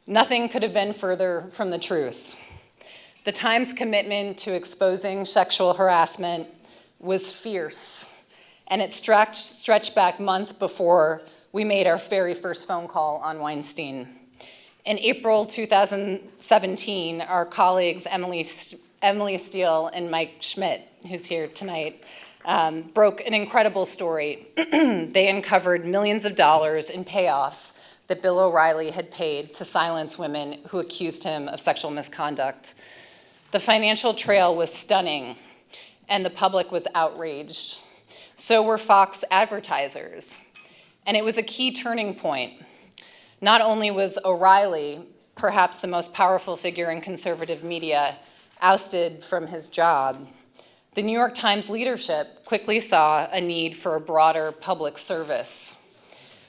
Nothing could have been further from the truth. The Times' commitment to exposing sexual harassment was fierce, and it stretched back months before we made our very first phone call on Weinstein. In April 2017, our colleagues Emily Emily Steele and Mike Schmidt, who's here tonight, broke an incredible story. They uncovered millions of dollars in payoffs that Bill O'Reilly had paid to silence women who accused him of sexual misconduct. The financial trail was stunning, and the public was outraged. So were Fox advertisers. And it was a key turning point. Not only was O'Reilly, perhaps the most powerful figure in conservative media, ousted from his job, the New York Times leadership quickly saw a need for a broader public service.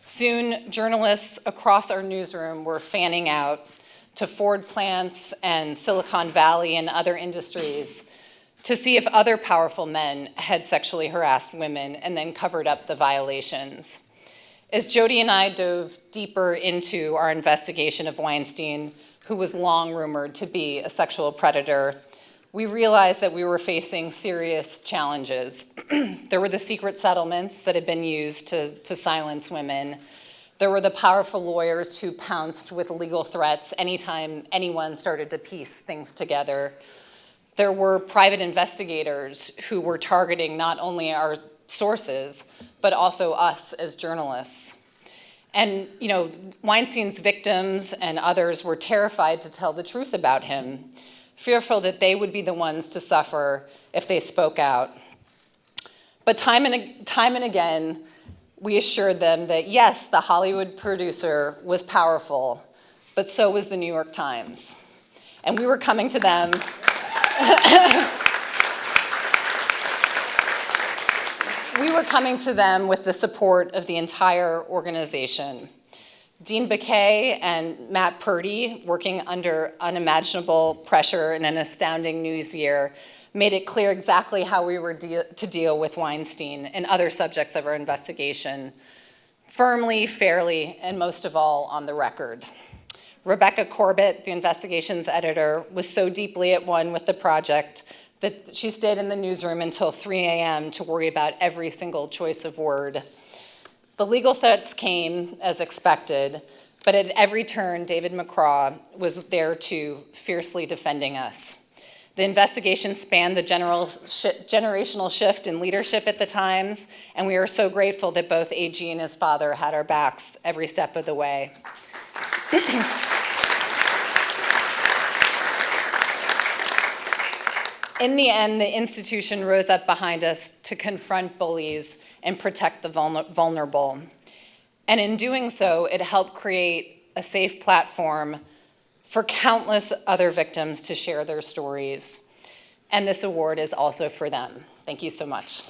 Soon, journalists across our newsroom were fanning out to Ford plants and Silicon Valley and other industries to see if other powerful men had sexually harassed women and then covered up the violations. As Jody and I dove deeper into our investigation of Weinstein, who was long rumored to be a sexual predator, we realized that we were facing serious challenges. There were the secret settlements that had been used to silence women. There were the powerful lawyers who pounced with legal threats anytime anyone started to piece things together. There were private investigators who were targeting not only our sources, but also us as journalists. And, Weinstein's victims and others were terrified to tell the truth about him, fearful that they would be the ones to suffer if they spoke out. But time and again, we assured them that yes, the Hollywood producer was powerful, but so was the New York Times. And we were coming to them with the support of the entire organization. Dean Baquet and Matt Purdy, working under unimaginable pressure in an astounding news year, made it clear exactly how we were to deal with Weinstein and other subjects of our investigation, firmly, fairly, and most of all, on the record. Rebecca Corbett, the investigations editor, was so deeply at one with the project that she stayed in the newsroom until 3 a.m. to worry about every single choice of word. The legal threats came as expected, but at every turn, David McCraw was there too, fiercely defending us. The investigation spanned the generational shift in leadership at the Times, and we are so grateful that both AG and his father had our backs every step of the way. In the end, the institution rose up behind us to confront bullies and protect the vulnerable. And in doing so, it helped create a safe platform for countless other victims to share their stories. And this award is also for them. Thank you so much.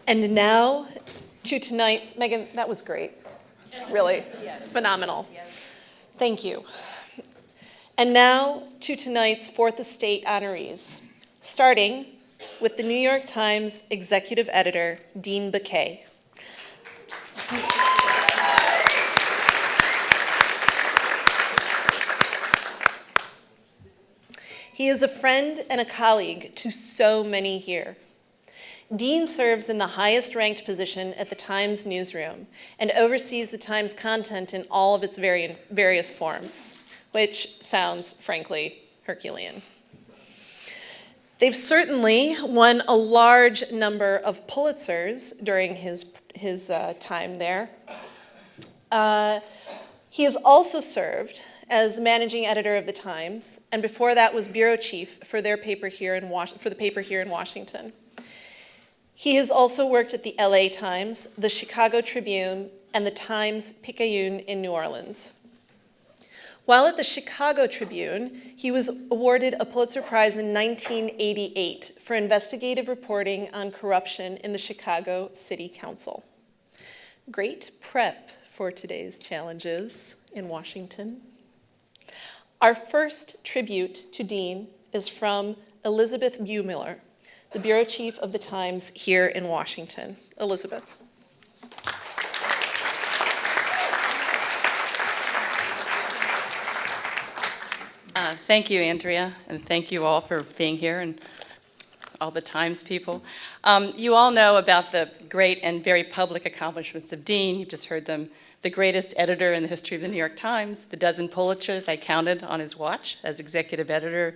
And now to tonight's, Megan, that was great. Really, yes. Phenomenal. Yes. Thank you. And now to tonight's Fourth Estate honorees, starting with the New York Times executive editor, Dean Baquet. He is a friend and a colleague to so many here. Dean serves in the highest ranked position at the Times newsroom and oversees the Times content in all of its various forms, which sounds, frankly, Herculean. They've certainly won a large number of Pulitzers during his time there. He has also served as the managing editor of the Times, and before that was bureau chief for the paper here in Washington. He has also worked at the LA Times, the Chicago Tribune, and the Times-Picayune in New Orleans. While at the Chicago Tribune, he was awarded a Pulitzer Prize in 1988 for investigative reporting on corruption in the Chicago City Council. Great prep for today's challenges in Washington. Our first tribute to Dean is from Elizabeth Buemiller, the bureau chief of the Times here in Washington. Elizabeth. Thank you, Andrea, and thank you all for being here and all the Times people. You all know about the great and very public accomplishments of Dean. You've just heard them. The greatest editor in the history of the New York Times, the dozen Pulitzers I counted on his watch as executive editor,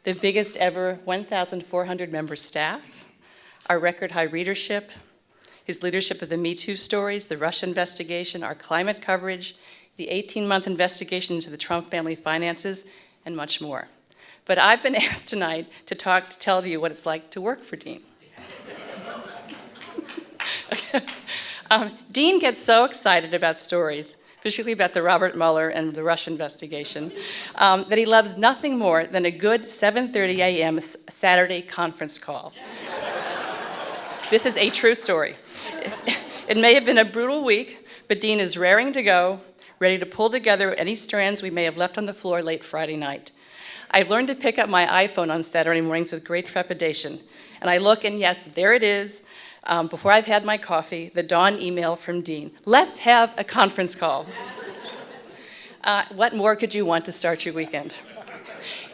the biggest ever 1,400 member staff, our record high readership, his leadership of the Me Too stories, the Russia investigation, our climate coverage, the 18-month investigation into the Trump family finances, and much more. But I've been asked tonight to tell you what it's like to work for Dean. Dean gets so excited about stories, particularly about the Robert Mueller and the Russia investigation, that he loves nothing more than a good 7:30 a.m. Saturday conference call. This is a true story. It may have been a brutal week, but Dean is raring to go, ready to pull together any strands we may have left on the floor late Friday night. I've learned to pick up my iPhone on Saturday mornings with great trepidation, and I look, and yes, there it is. Before I've had my coffee, the dawn email from Dean. Let's have a conference call. What more could you want to start your weekend?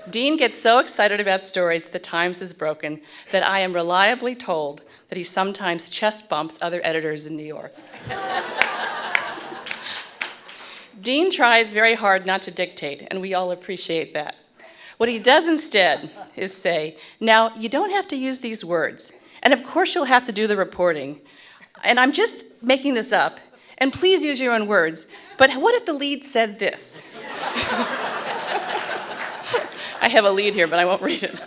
Dean gets so excited about stories that the Times is broken that I am reliably told that he sometimes chest bumps other editors in New York. Dean tries very hard not to dictate, and we all appreciate that. What he does instead is say, now, you don't have to use these words, and of course you'll have to do the reporting, and I'm just making this up, and please use your own words, but what if the lead said this? I have a lead here, but I won't read it.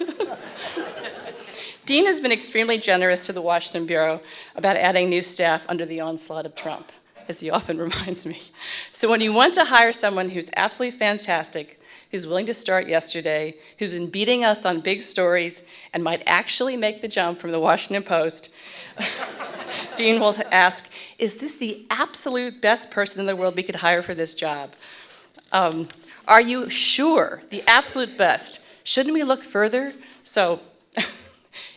Dean has been extremely generous to the Washington Bureau about adding new staff under the onslaught of Trump, as he often reminds me. So when you want to hire someone who's absolutely fantastic, who's willing to start yesterday, who's been beating us on big stories, and might actually make the jump from the Washington Post, Dean will ask, is this the absolute best person in the world we could hire for this job? Are you sure? The absolute best. Shouldn't we look further? So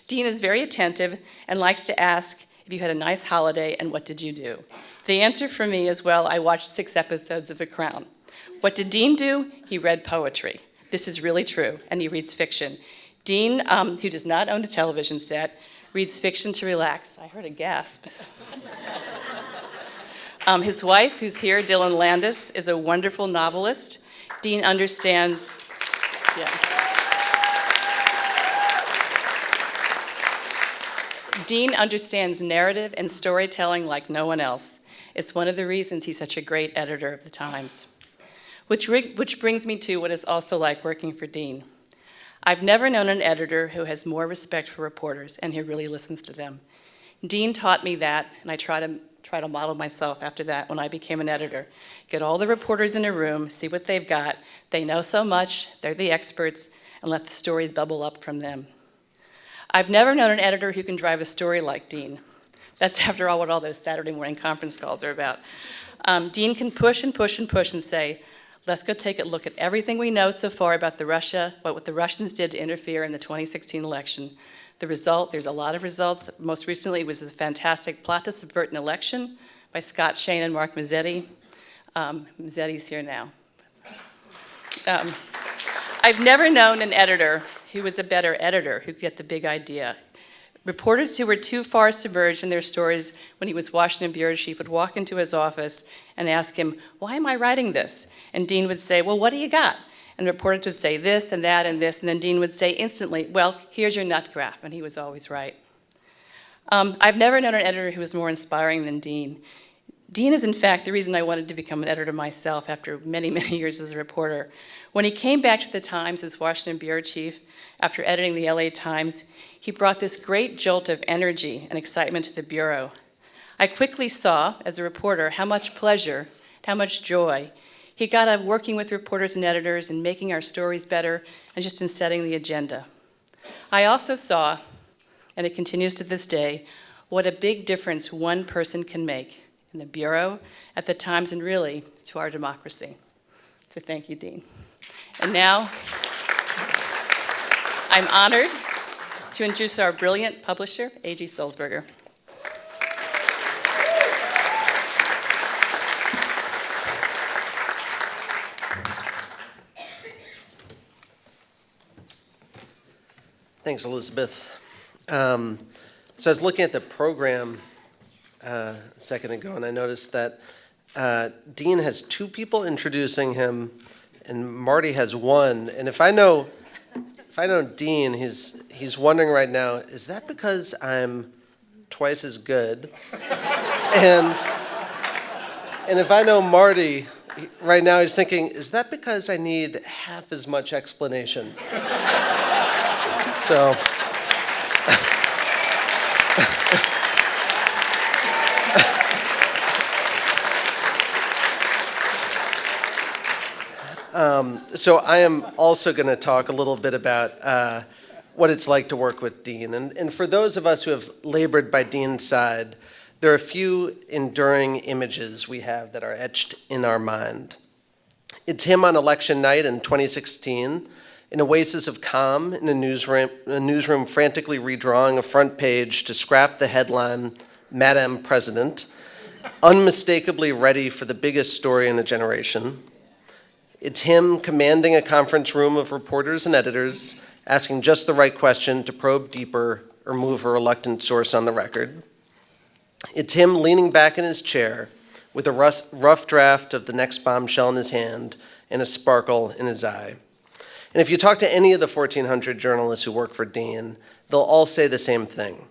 Dean is very attentive and likes to ask if you had a nice holiday and what did you do? The answer for me is, well, I watched 6 episodes of The Crown. What did Dean do? He read poetry. This is really true, and he reads fiction. Dean, who does not own a television set, reads fiction to relax. I heard a gasp. His wife, who's here, Dylan Landis, is a wonderful novelist. Dean understands, Dean understands narrative and storytelling like no one else. It's one of the reasons he's such a great editor of the Times. Which brings me to what it's also like working for Dean. I've never known an editor who has more respect for reporters and who really listens to them. Dean taught me that, and I try to model myself after that when I became an editor. Get all the reporters in a room, see what they've got. They know so much, they're the experts, and let the stories bubble up from them. I've never known an editor who can drive a story like Dean. That's, after all, what all those Saturday morning conference calls are about. Dean can push and push and push and say, let's go take a look at everything we know so far about what the Russians did to interfere in the 2016 election. The result, there's a lot of results. Most recently was the fantastic Plot to Subvert an Election by Scott Shane and Mark Mazzetti. Mazzetti's here now. I've never known an editor who was a better editor, who could get the big idea. Reporters who were too far submerged in their stories when he was Washington bureau chief would walk into his office and ask him, why am I writing this? And Dean would say, well, what do you got? And reporters would say this and that and this, and then Dean would say instantly, well, here's your nut graph, and he was always right. I've never known an editor who was more inspiring than Dean. Dean is, in fact, the reason I wanted to become an editor myself after many, many years as a reporter. When he came back to the Times as Washington bureau chief after editing the LA Times, he brought this great jolt of energy and excitement to the bureau. I quickly saw, as a reporter, how much pleasure, how much joy he got out of working with reporters and editors and making our stories better and just in setting the agenda. I also saw, and it continues to this day, what a big difference one person can make in the bureau, at the Times, and really to our democracy. So thank you, Dean. And now, I'm honored to introduce our brilliant publisher, A.G. Sulzberger. Thanks, Elizabeth. So I was looking at the program a second ago, and I noticed that Dean has 2 people introducing him, and Marty has 1. And if I know Dean, he's wondering right now, is that because I'm twice as good? and if I know Marty, right now he's thinking, is that because I need half as much explanation? So, so I am also going to talk a little bit about what it's like to work with Dean. And for those of us who have labored by Dean's side, there are a few enduring images we have that are etched in our mind. It's him on election night in 2016, an oasis of calm in a newsroom frantically redrawing a front page to scrap the headline, Madam President, unmistakably ready for the biggest story in a generation. It's him commanding a conference room of reporters and editors, asking just the right question to probe deeper or move a reluctant source on the record. It's him leaning back in his chair with a rough draft of the next bombshell in his hand and a sparkle in his eye. And if you talk to any of the 1,400 journalists who work for Dean, they'll all say the same thing.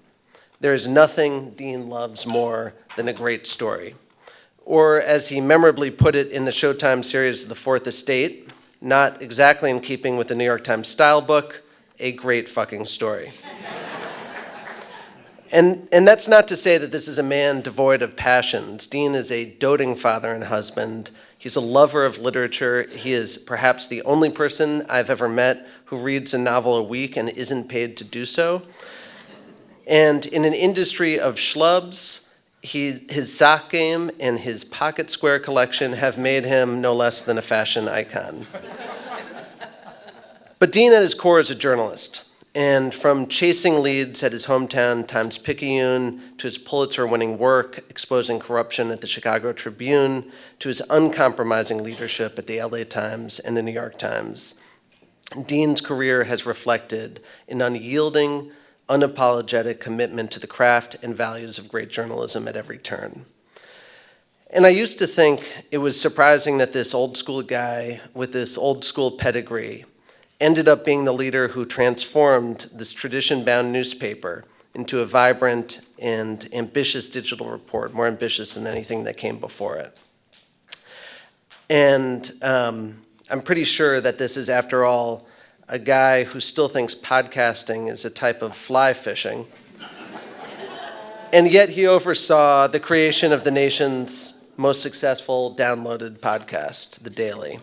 There is nothing Dean loves more than a great story. Or as he memorably put it in the Showtime series The Fourth Estate, not exactly in keeping with the New York Times style book, a great fucking story. And that's not to say that this is a man devoid of passions. Dean is a doting father and husband. He's a lover of literature. He is perhaps the only person I've ever met who reads a novel a week and isn't paid to do so. And in an industry of schlubs, his sock game and his pocket square collection have made him no less than a fashion icon. But Dean at his core is a journalist. And from chasing leads at his hometown Times-Picayune to his Pulitzer-winning work exposing corruption at the Chicago Tribune to his uncompromising leadership at the LA Times and the New York Times, Dean's career has reflected an unyielding, unapologetic commitment to the craft and values of great journalism at every turn. And I used to think it was surprising that this old school guy with this old school pedigree ended up being the leader who transformed this tradition-bound newspaper into a vibrant and ambitious digital report, more ambitious than anything that came before it. And I'm pretty sure that this is, after all, a guy who still thinks podcasting is a type of fly fishing. And yet he oversaw the creation of the nation's most successful downloaded podcast, The Daily.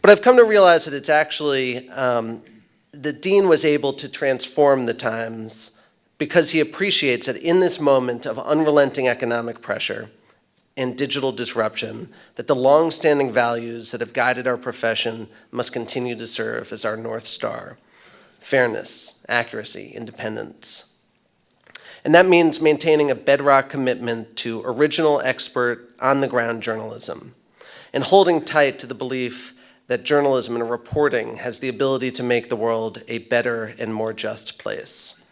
But I've come to realize that it's actually that Dean was able to transform the Times because he appreciates that in this moment of unrelenting economic pressure and digital disruption, that the long-standing values that have guided our profession must continue to serve as our North Star: fairness, accuracy, independence. And that means maintaining a bedrock commitment to original, expert, on-the-ground journalism, and holding tight to the belief that journalism and reporting has the ability to make the world a better and more just place.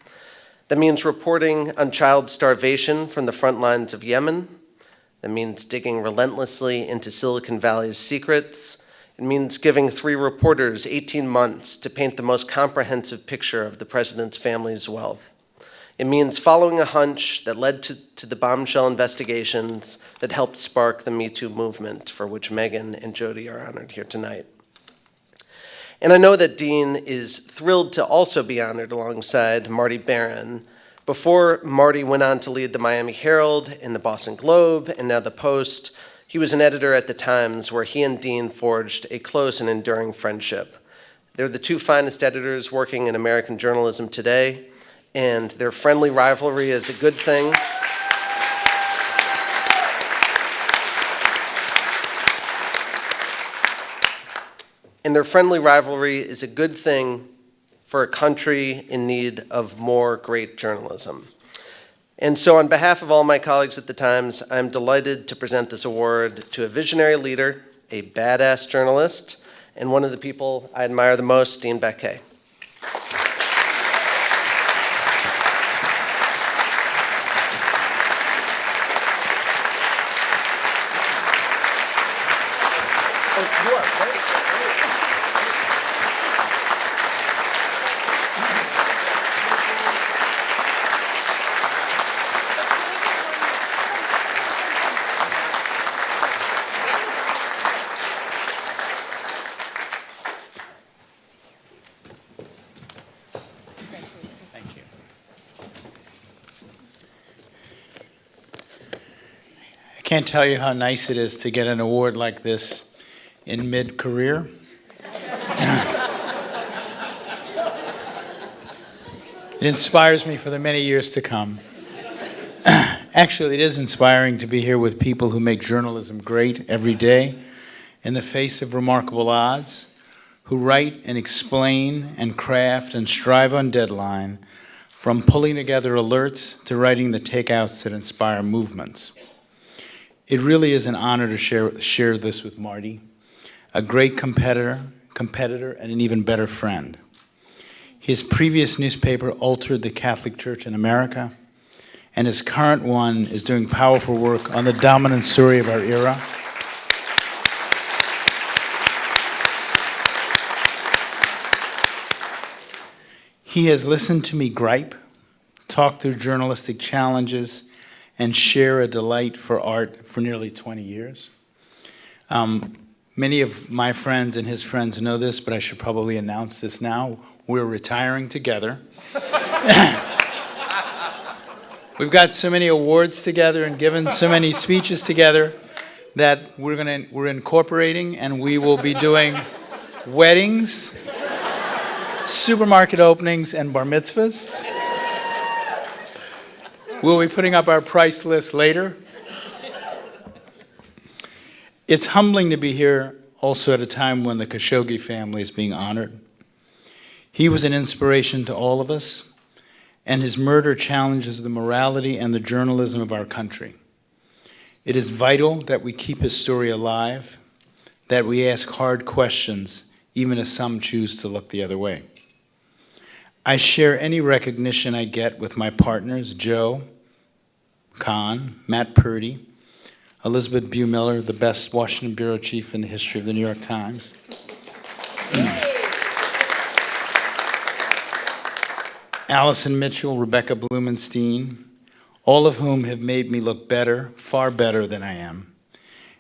That means reporting on child starvation from the front lines of Yemen. That means digging relentlessly into Silicon Valley's secrets. It means giving 3 reporters 18 months to paint the most comprehensive picture of the president's family's wealth. It means following a hunch that led to the bombshell investigations that helped spark the Me Too movement, for which Megan and Jody are honored here tonight. And I know that Dean is thrilled to also be honored alongside Marty Baron. Before Marty went on to lead the Miami Herald and the Boston Globe and now the Post, he was an editor at the Times, where he and Dean forged a close and enduring friendship. They're the 2 finest editors working in American journalism today, and their friendly rivalry is a good thing. and their friendly rivalry is a good thing for a country in need of more great journalism. And so on behalf of all my colleagues at the Times, I'm delighted to present this award to a visionary leader, a badass journalist, and one of the people I admire the most, Dean Baquet. I can't tell you how nice it is to get an award like this in mid-career. It inspires me for the many years to come. Actually, it is inspiring to be here with people who make journalism great every day in the face of remarkable odds, who write and explain and craft and strive on deadline, from pulling together alerts to writing the takeouts that inspire movements. It really is an honor to share this with Marty, a great competitor, and an even better friend. His previous newspaper altered the Catholic Church in America, and his current one is doing powerful work on the dominant story of our era. He has listened to me gripe, talk through journalistic challenges, and share a delight for art for nearly 20 years. Many of my friends and his friends know this, but I should probably announce this now. We're retiring together. We've got so many awards together and given so many speeches together that we're incorporating, and we will be doing weddings, supermarket openings, and bar mitzvahs. We'll be putting up our price list later. It's humbling to be here also at a time when the Khashoggi family is being honored. He was an inspiration to all of us, and his murder challenges the morality and the journalism of our country. It is vital that we keep his story alive, that we ask hard questions, even as some choose to look the other way. I share any recognition I get with my partners, Joe, Kahn, Matt Purdy, Elizabeth Buemiller, the best Washington bureau chief in the history of the New York Times. Allison Mitchell, Rebecca Blumenstein, all of whom have made me look better, far better than I am.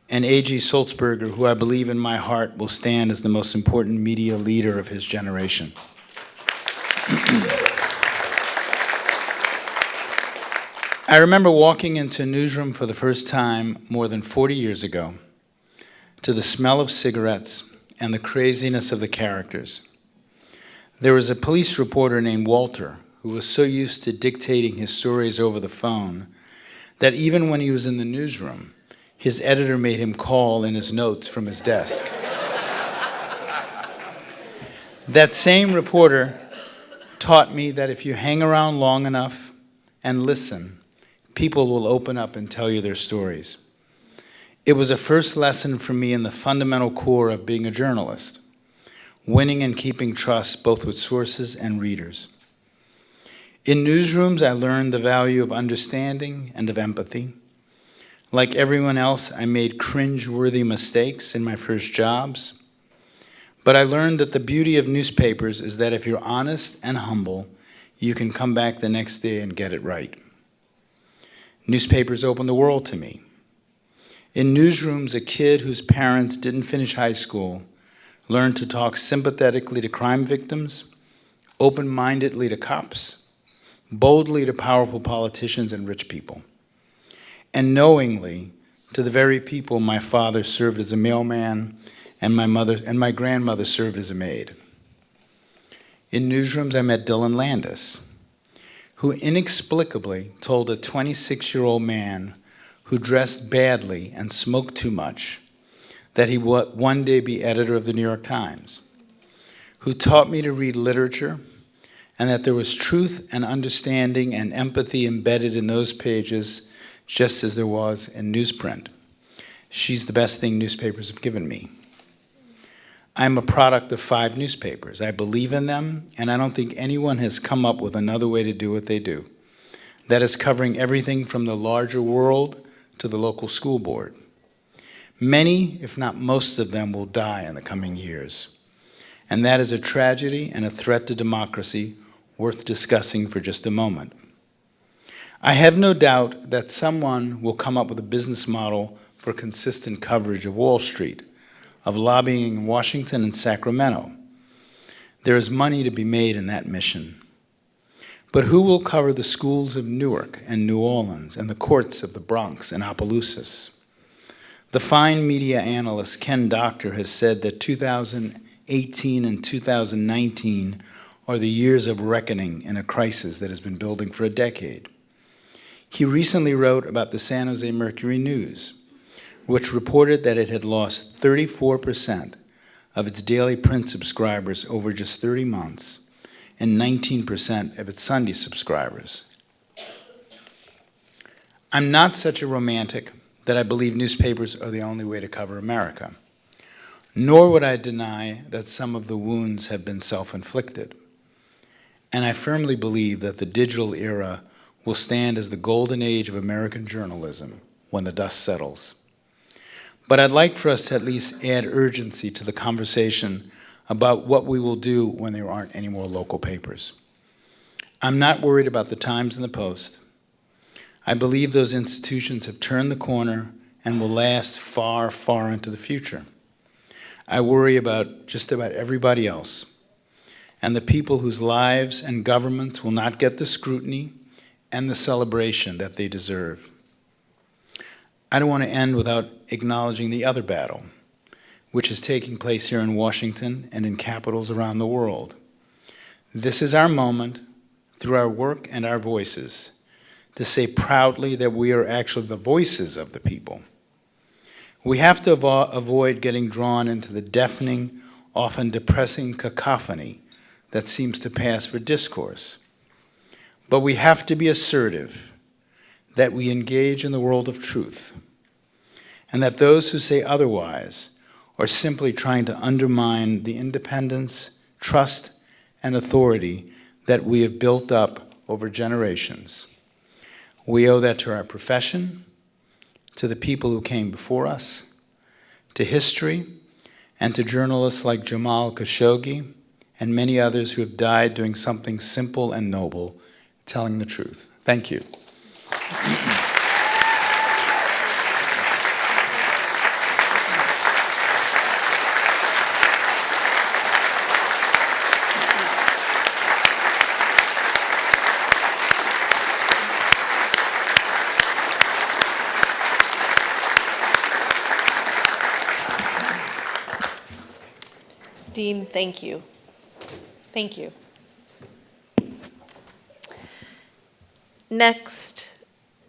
And A.G. Sulzberger, who I believe in my heart will stand as the most important media leader of his generation. I remember walking into a newsroom for the first time more than 40 years ago, to the smell of cigarettes and the craziness of the characters. There was a police reporter named Walter who was so used to dictating his stories over the phone that even when he was in the newsroom, his editor made him call in his notes from his desk. That same reporter taught me that if you hang around long enough and listen, people will open up and tell you their stories. It was a first lesson for me in the fundamental core of being a journalist, winning and keeping trust both with sources and readers. In newsrooms, I learned the value of understanding and of empathy. Like everyone else, I made cringe-worthy mistakes in my first jobs. But I learned that the beauty of newspapers is that if you're honest and humble, you can come back the next day and get it right. Newspapers opened the world to me. In newsrooms, a kid whose parents didn't finish high school learned to talk sympathetically to crime victims, open-mindedly to cops, boldly to powerful politicians and rich people, and knowingly to the very people my father served as a mailman and my grandmother served as a maid. In newsrooms, I met Dylan Landis, who inexplicably told a 26-year-old man who dressed badly and smoked too much that he would one day be editor of the New York Times, who taught me to read literature and that there was truth and understanding and empathy embedded in those pages just as there was in newsprint. She's the best thing newspapers have given me. I'm a product of 5 newspapers. I believe in them, and I don't think anyone has come up with another way to do what they do. That is covering everything from the larger world to the local school board. Many, if not most of them, will die in the coming years. And that is a tragedy and a threat to democracy worth discussing for just a moment. I have no doubt that someone will come up with a business model for consistent coverage of Wall Street, of lobbying in Washington and Sacramento. There is money to be made in that mission. But who will cover the schools of Newark and New Orleans and the courts of the Bronx and Opelousas? The fine media analyst Ken Doctor has said that 2018 and 2019 are the years of reckoning in a crisis that has been building for a decade. He recently wrote about the San Jose Mercury News, which reported that it had lost 34% of its daily print subscribers over just 30 months and 19% of its Sunday subscribers. I'm not such a romantic that I believe newspapers are the only way to cover America, nor would I deny that some of the wounds have been self-inflicted. And I firmly believe that the digital era will stand as the golden age of American journalism when the dust settles. But I'd like for us to at least add urgency to the conversation about what we will do when there aren't any more local papers. I'm not worried about the Times and the Post. I believe those institutions have turned the corner and will last far, far into the future. I worry about just about everybody else and the people whose lives and governments will not get the scrutiny and the celebration that they deserve. I don't want to end without acknowledging the other battle, which is taking place here in Washington and in capitals around the world. This is our moment, through our work and our voices, to say proudly that we are actually the voices of the people. We have to avoid getting drawn into the deafening, often depressing cacophony that seems to pass for discourse. But we have to be assertive, that we engage in the world of truth, and that those who say otherwise are simply trying to undermine the independence, trust, and authority that we have built up over generations. We owe that to our profession, to the people who came before us, to history, and to journalists like Jamal Khashoggi and many others who have died doing something simple and noble, telling the truth. Thank you. Dean, thank you. Thank you. Next,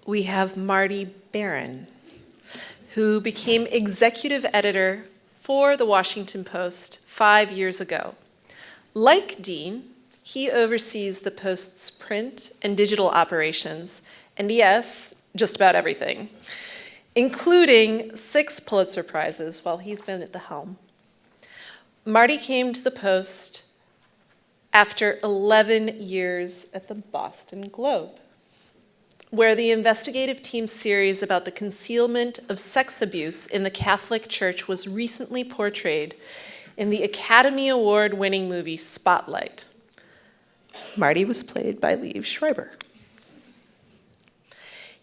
we have Marty Baron, who became executive editor for the Washington Post 5 years ago. Like Dean, he oversees the Post's print and digital operations, and yes, just about everything, including 6 Pulitzer Prizes while he's been at the helm. Marty came to the Post after 11 years at the Boston Globe, where the investigative team series about the concealment of sex abuse in the Catholic Church was recently portrayed in the Academy Award-winning movie Spotlight. Marty was played by Liev Schreiber.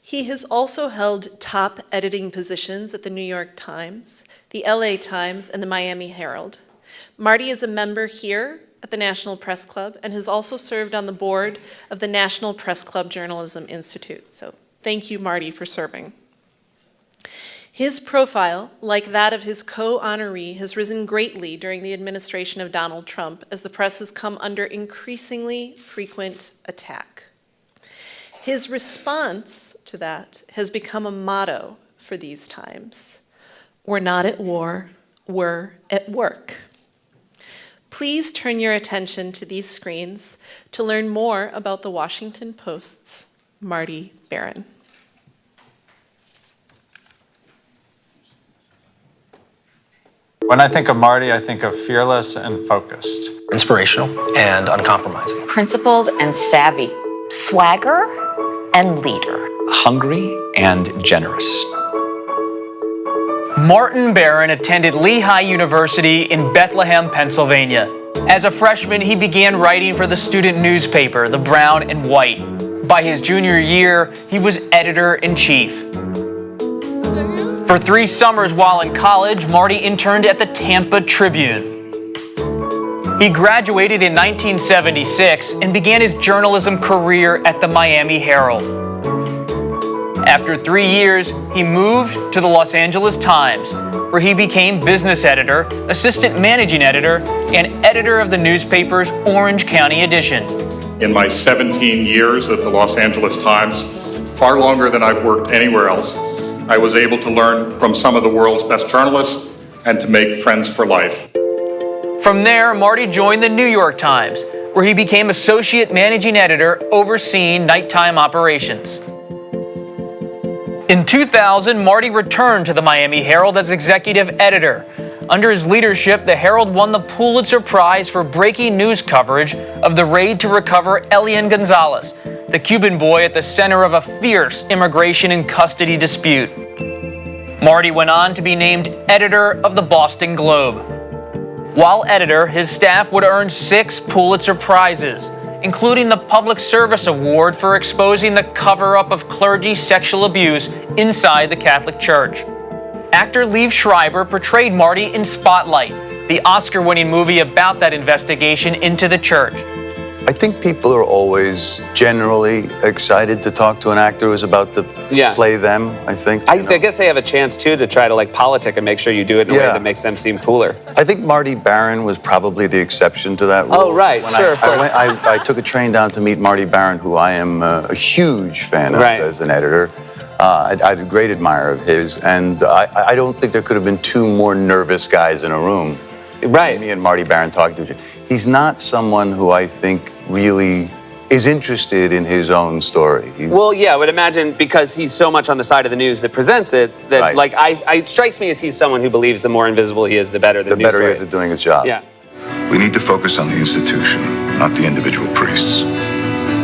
He has also held top editing positions at the New York Times, the LA Times, and the Miami Herald. Marty is a member here at the National Press Club and has also served on the board of the National Press Club Journalism Institute. So thank you, Marty, for serving. His profile, like that of his co-honoree, has risen greatly during the administration of Donald Trump as the press has come under increasingly frequent attack. His response to that has become a motto for these times: We're not at war, we're at work. Please turn your attention to these screens to learn more about the Washington Post's Marty Baron. When I think of Marty, I think of fearless and focused. Inspirational and uncompromising. Principled and savvy. Swagger and leader. Hungry and generous. Martin Baron attended Lehigh University in Bethlehem, Pennsylvania. As a freshman, he began writing for the student newspaper, The Brown and White. By his junior year, he was editor-in-chief. For 3 summers while in college, Marty interned at the Tampa Tribune. He graduated in 1976 and began his journalism career at the Miami Herald. After 3 years, he moved to the Los Angeles Times, where he became business editor, assistant managing editor, and editor of the newspaper's Orange County edition. In my 17 years at the Los Angeles Times, far longer than I've worked anywhere else, I was able to learn from some of the world's best journalists and to make friends for life. From there, Marty joined the New York Times, where he became associate managing editor overseeing nighttime operations. In 2000, Marty returned to the Miami Herald as executive editor. Under his leadership, the Herald won the Pulitzer Prize for breaking news coverage of the raid to recover Elian Gonzalez, the Cuban boy at the center of a fierce immigration and custody dispute. Marty went on to be named editor of the Boston Globe. While editor, his staff would earn 6 Pulitzer Prizes, including the Public Service Award for exposing the cover-up of clergy sexual abuse inside the Catholic Church. Actor Liev Schreiber portrayed Marty in Spotlight, the Oscar-winning movie about that investigation into the church. I think people are always generally excited to talk to an actor who's about to play them, I think. I guess they have a chance, too, to try to, politic and make sure you do it in a way that makes them seem cooler. I think Marty Baron was probably the exception to that rule. Oh, right, sure, of course. I took a train down to meet Marty Baron, who I am a huge fan of as an editor. I'm a great admirer of his, and I don't think there could have been 2 more nervous guys in a room. Right. Me and Marty Baron talking to each other. He's not someone who I think really is interested in his own story. Well, yeah, I would imagine because he's so much on the side of the news that presents it, that it strikes me as he's someone who believes the more invisible he is, the better the news better story he is at doing his job. Yeah. We need to focus on the institution, not the individual priests.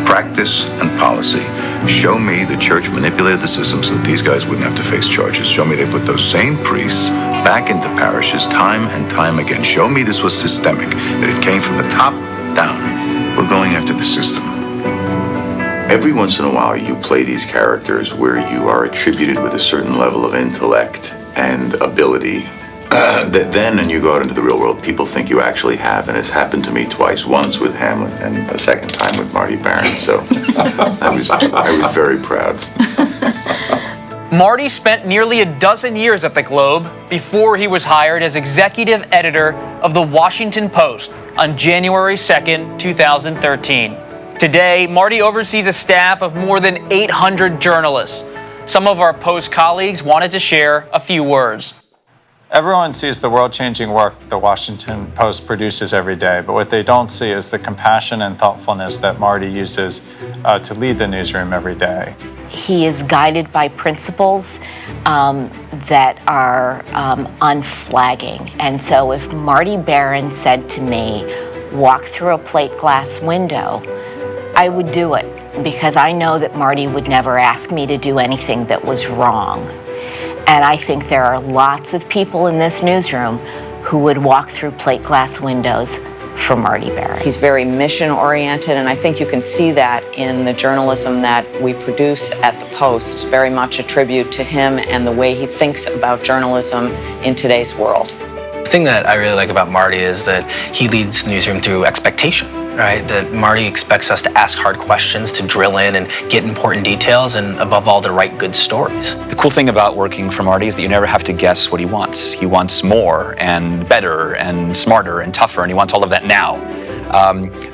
Practice and policy. Show me the church manipulated the system so that these guys wouldn't have to face charges. Show me they put those same priests back into parishes time and time again. Show me this was systemic, that it came from the top down. We're going after the system. Every once in a while, you play these characters where you are attributed with a certain level of intellect and ability that then, when you go out into the real world, people think you actually have. And it's happened to me twice, once with Hamlet and a second time with Marty Baron. So I was very proud. Marty spent nearly a dozen years at the Globe before he was hired as executive editor of the Washington Post on January 2nd, 2013. Today, Marty oversees a staff of more than 800 journalists. Some of our Post colleagues wanted to share a few words. Everyone sees the world-changing work the Washington Post produces every day, but what they don't see is the compassion and thoughtfulness that Marty uses to lead the newsroom every day. He is guided by principles that are unflagging. And so if Marty Baron said to me, walk through a plate glass window, I would do it because I know that Marty would never ask me to do anything that was wrong. And I think there are lots of people in this newsroom who would walk through plate glass windows for Marty Baron. He's very mission-oriented, and I think you can see that in the journalism that we produce at the Post. Very much a tribute to him and the way he thinks about journalism in today's world. The thing that I really like about Marty is that he leads the newsroom through expectation. Right? That Marty expects us to ask hard questions, to drill in and get important details, and above all, to write good stories. The cool thing about working for Marty is that you never have to guess what he wants. He wants more and better and smarter and tougher, and he wants all of that now.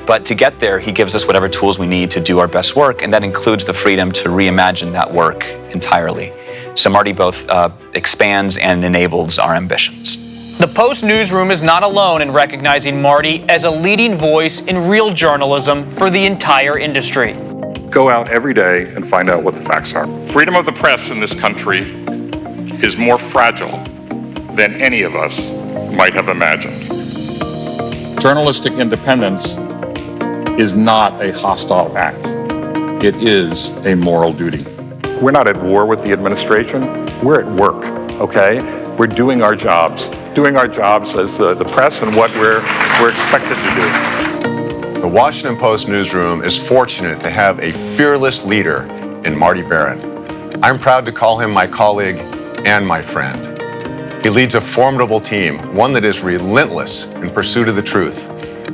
But to get there, he gives us whatever tools we need to do our best work, and that includes the freedom to reimagine that work entirely. So Marty both expands and enables our ambitions. The Post newsroom is not alone in recognizing Marty as a leading voice in real journalism for the entire industry. Go out every day and find out what the facts are. Freedom of the press in this country is more fragile than any of us might have imagined. Journalistic independence is not a hostile act. It is a moral duty. We're not at war with the administration. We're at work, okay? We're doing our jobs as the press and what we're expected to do. The Washington Post newsroom is fortunate to have a fearless leader in Marty Baron. I'm proud to call him my colleague and my friend. He leads a formidable team, one that is relentless in pursuit of the truth,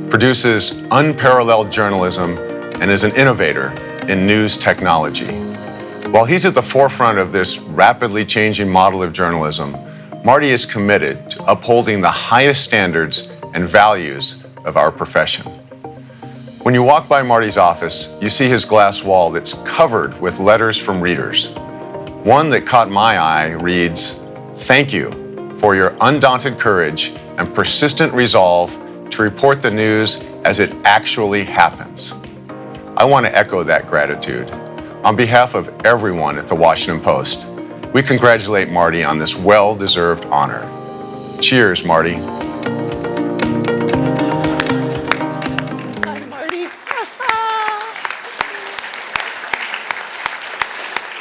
produces unparalleled journalism, and is an innovator in news technology. While he's at the forefront of this rapidly changing model of journalism, Marty is committed to upholding the highest standards and values of our profession. When you walk by Marty's office, you see his glass wall that's covered with letters from readers. One that caught my eye reads, "Thank you for your undaunted courage and persistent resolve to report the news as it actually happens." I want to echo that gratitude. On behalf of everyone at the Washington Post, we congratulate Marty on this well-deserved honor. Cheers, Marty. Hi, Marty.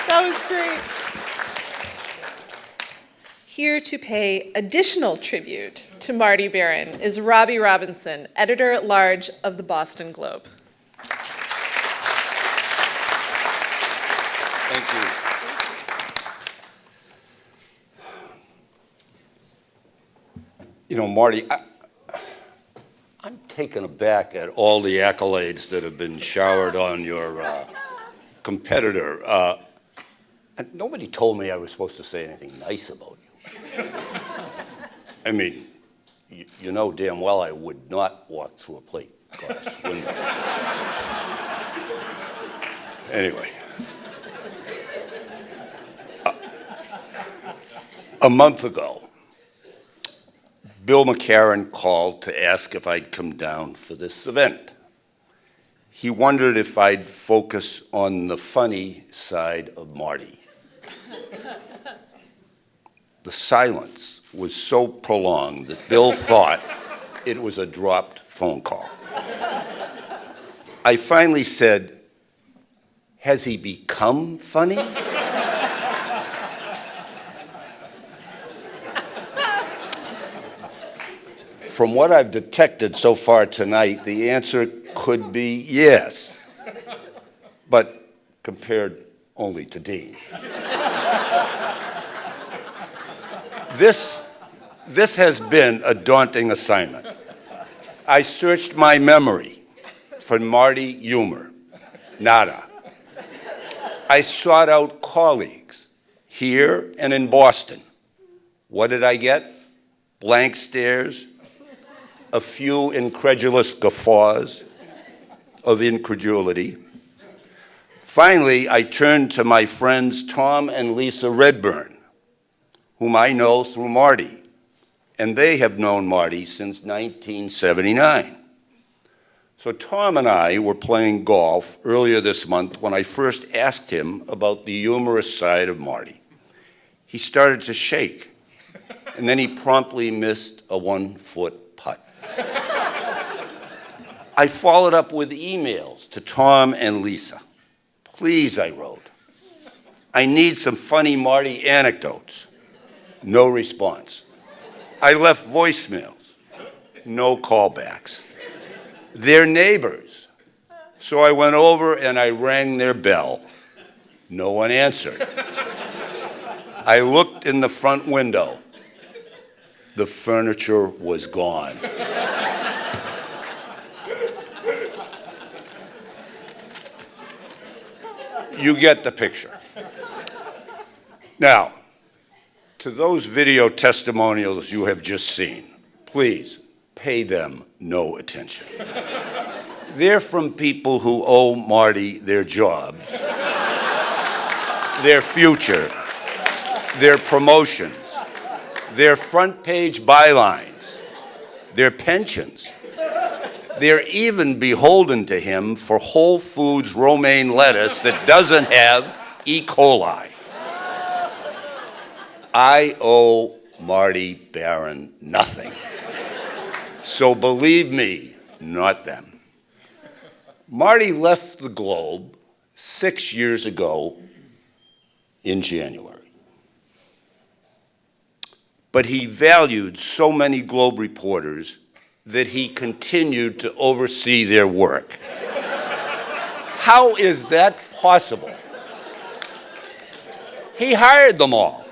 That was great. Here to pay additional tribute to Marty Baron is Robbie Robinson, editor-at-large of the Boston Globe. Thank you. You know, Marty, I'm taken aback at all the accolades that have been showered on your competitor. And nobody told me I was supposed to say anything nice about you. I mean, you know damn well I would not walk through a plate glass window. Anyway. A month ago, Bill McCarran called to ask if I'd come down for this event. He wondered if I'd focus on the funny side of Marty. The silence was so prolonged that Bill thought it was a dropped phone call. I finally said, "Has he become funny?" From what I've detected so far tonight, the answer could be yes, but compared only to Dean. This has been a daunting assignment. I searched my memory for Marty humor. Nada. I sought out colleagues here and in Boston. What did I get? Blank stares, a few incredulous guffaws of incredulity. Finally, I turned to my friends Tom and Lisa Redburn, whom I know through Marty, and they have known Marty since 1979. So Tom and I were playing golf earlier this month when I first asked him about the humorous side of Marty. He started to shake, and then he promptly missed a 1-foot putt. I followed up with emails to Tom and Lisa. Please, I wrote, I need some funny Marty anecdotes. No response. I left voicemails. No callbacks. They're neighbors. So I went over and I rang their bell. No one answered. I looked in the front window. The furniture was gone. You get the picture. Now, to those video testimonials you have just seen, please pay them no attention. They're from people who owe Marty their jobs, their future, their promotions, their front page bylines, their pensions. They're even beholden to him for Whole Foods romaine lettuce that doesn't have E. coli. I owe Marty Baron nothing. So believe me, not them. Marty left the Globe 6 years ago in January. But he valued so many Globe reporters that he continued to oversee their work. How is that possible? He hired them all.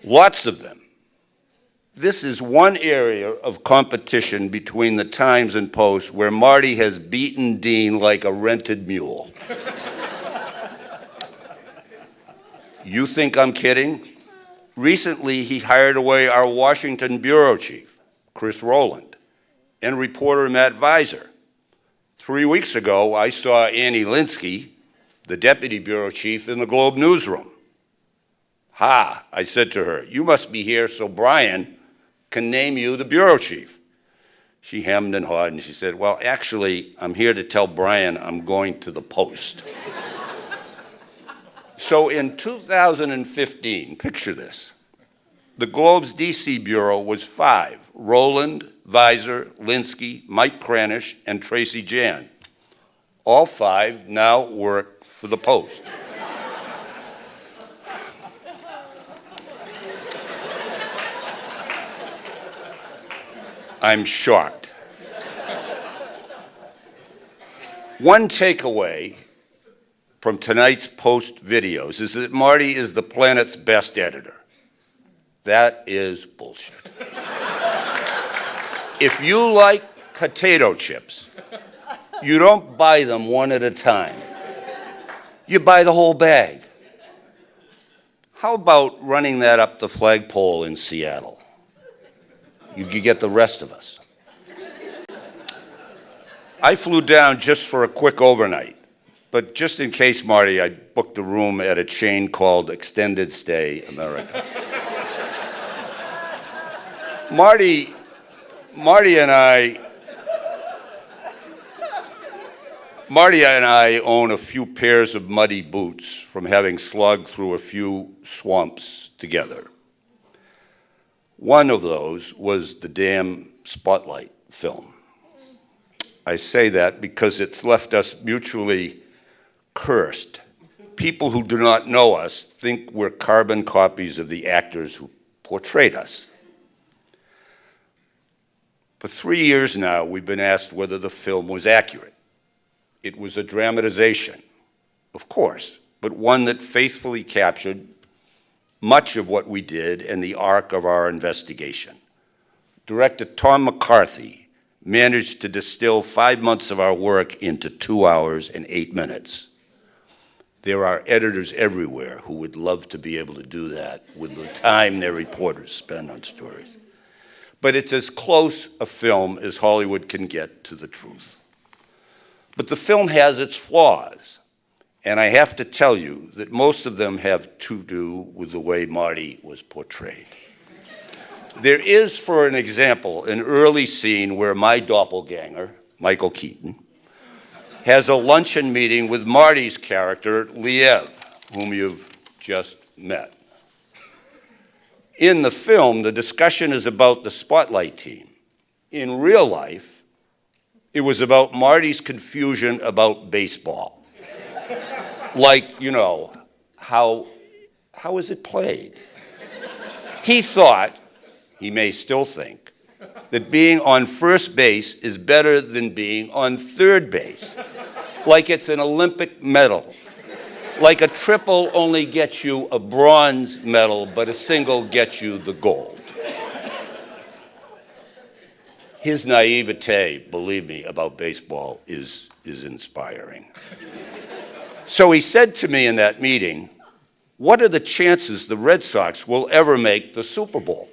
Lots of them. This is one area of competition between the Times and Post where Marty has beaten Dean like a rented mule. You think I'm kidding? Recently, he hired away our Washington bureau chief, Chris Rowland, and reporter Matt Visor. 3 weeks ago, I saw Annie Linsky, the deputy bureau chief, in the Globe newsroom. Ha, I said to her, you must be here so Brian can name you the bureau chief. She hemmed and hawed, and she said, well, actually, I'm here to tell Brian I'm going to the Post. So in 2015, picture this, the Globe's DC bureau was 5, Rowland, Visor, Linsky, Mike Kranish, and Tracy Jan. All 5 now work for the Post. I'm shocked. One takeaway from tonight's Post videos is that Marty is the planet's best editor. That is bullshit. If you like potato chips, you don't buy them one at a time. You buy the whole bag. How about running that up the flagpole in Seattle? You could get the rest of us. I flew down just for a quick overnight. But just in case, Marty, I booked a room at a chain called Extended Stay America. Marty and I own a few pairs of muddy boots from having slogged through a few swamps together. One of those was the damn Spotlight film. I say that because it's left us mutually cursed. People who do not know us think we're carbon copies of the actors who portrayed us. For 3 years now, we've been asked whether the film was accurate. It was a dramatization, of course, but one that faithfully captured much of what we did and the arc of our investigation. Director Tom McCarthy managed to distill 5 months of our work into 2 hours and 8 minutes. There are editors everywhere who would love to be able to do that with the time their reporters spend on stories. But it's as close a film as Hollywood can get to the truth. But the film has its flaws, and I have to tell you that most of them have to do with the way Marty was portrayed. There is, for an example, an early scene where my doppelganger, Michael Keaton, has a luncheon meeting with Marty's character, Liev, whom you've just met. In the film, the discussion is about the Spotlight team. In real life, it was about Marty's confusion about baseball. Like, you know, how is it played? He thought, he may still think, that being on first base is better than being on third base. Like it's an Olympic medal. Like a triple only gets you a bronze medal, but a single gets you the gold. His naivete, believe me, about baseball is inspiring. So he said to me in that meeting, what are the chances the Red Sox will ever make the Super Bowl?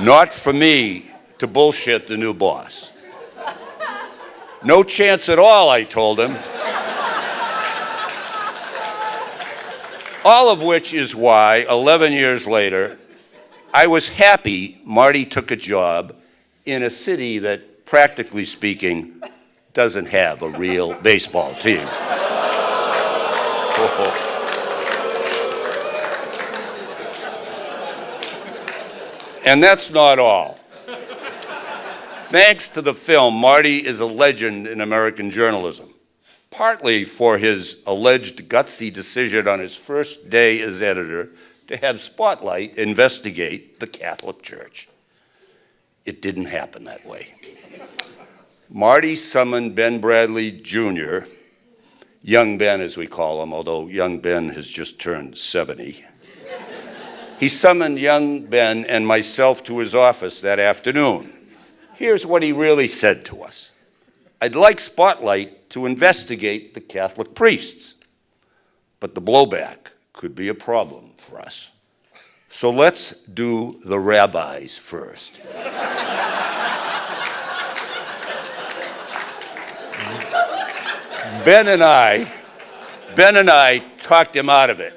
Not for me to bullshit the new boss. No chance at all, I told him. All of which is why, 11 years later, I was happy Marty took a job in a city that, practically speaking, doesn't have a real baseball team. And that's not all. Thanks to the film, Marty is a legend in American journalism, partly for his alleged gutsy decision on his first day as editor to have Spotlight investigate the Catholic Church. It didn't happen that way. Marty summoned Ben Bradley Jr., young Ben as we call him, although young Ben has just turned 70. He summoned young Ben and myself to his office that afternoon. Here's what he really said to us. I'd like Spotlight to investigate the Catholic priests, but the blowback could be a problem for us. So let's do the rabbis first. Ben and I talked him out of it.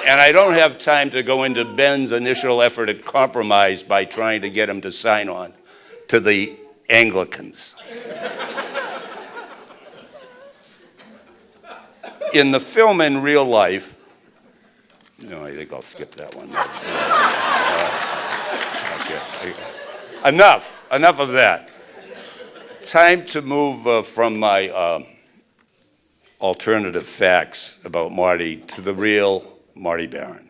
And I don't have time to go into Ben's initial effort at compromise by trying to get him to sign on to the Anglicans. In the film in real life, no, I think I'll skip that one. Okay. Enough of that. Time to move from my alternative facts about Marty to the real Marty Baron.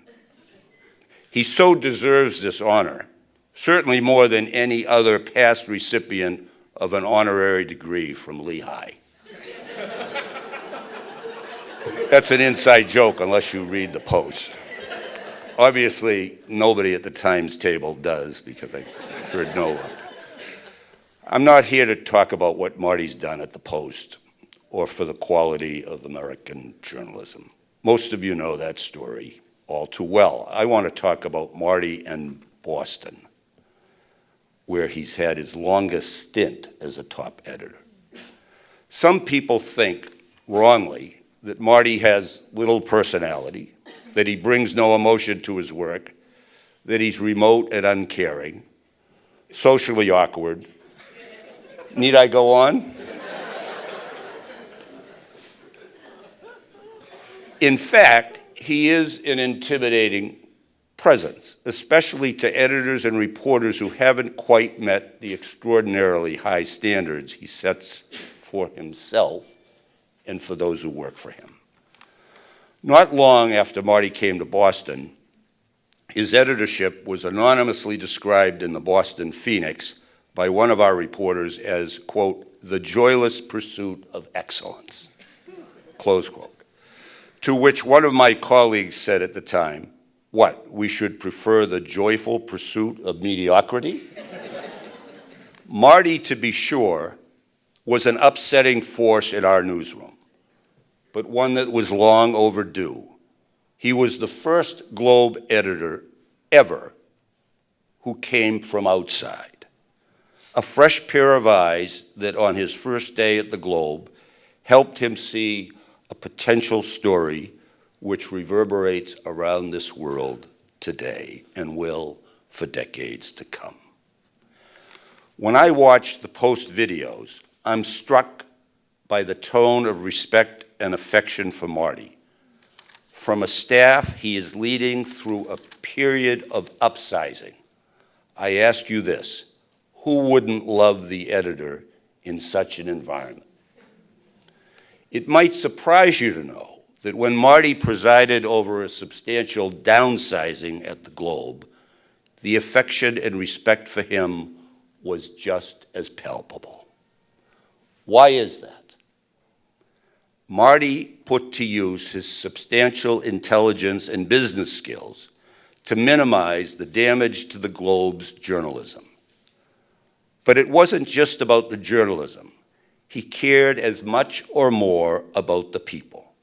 He so deserves this honor, certainly more than any other past recipient of an honorary degree from Lehigh. That's an inside joke unless you read the Post. Obviously, nobody at the Times table does because I heard no one. I'm not here to talk about what Marty's done at the Post or for the quality of American journalism. Most of you know that story all too well. I want to talk about Marty and Boston, where he's had his longest stint as a top editor. Some people think, wrongly, that Marty has little personality, that he brings no emotion to his work, that he's remote and uncaring, socially awkward. Need I go on? In fact, he is an intimidating presence, especially to editors and reporters who haven't quite met the extraordinarily high standards he sets for himself and for those who work for him. Not long after Marty came to Boston, his editorship was anonymously described in the Boston Phoenix by one of our reporters as, quote, the joyless pursuit of excellence, close quote. To which one of my colleagues said at the time, what, we should prefer the joyful pursuit of mediocrity? Marty, to be sure, was an upsetting force in our newsroom, but one that was long overdue. He was the first Globe editor ever who came from outside. A fresh pair of eyes that on his first day at the Globe helped him see a potential story which reverberates around this world today and will for decades to come. When I watch the Post videos, I'm struck by the tone of respect and affection for Marty. From a staff he is leading through a period of upsizing. I ask you this, who wouldn't love the editor in such an environment? It might surprise you to know that when Marty presided over a substantial downsizing at the Globe, the affection and respect for him was just as palpable. Why is that? Marty put to use his substantial intelligence and business skills to minimize the damage to the Globe's journalism. But it wasn't just about the journalism. He cared as much or more about the people.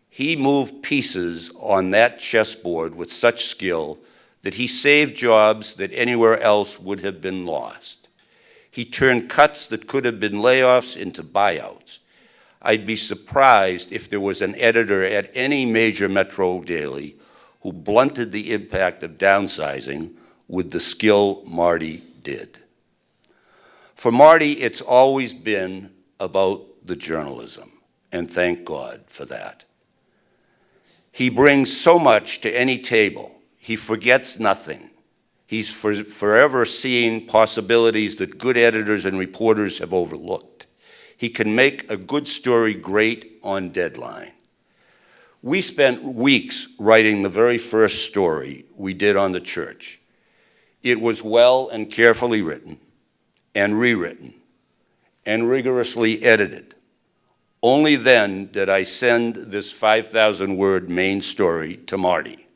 He moved pieces on that chessboard with such skill that he saved jobs that anywhere else would have been lost. He turned cuts that could have been layoffs into buyouts. I'd be surprised if there was an editor at any major metro daily who blunted the impact of downsizing with the skill Marty did. For Marty, it's always been about the journalism, and thank God for that. He brings so much to any table. He forgets nothing. He's forever seeing possibilities that good editors and reporters have overlooked. He can make a good story great on deadline. We spent weeks writing the very first story we did on the church. It was well and carefully written and rewritten and rigorously edited. Only then did I send this 5,000-word main story to Marty.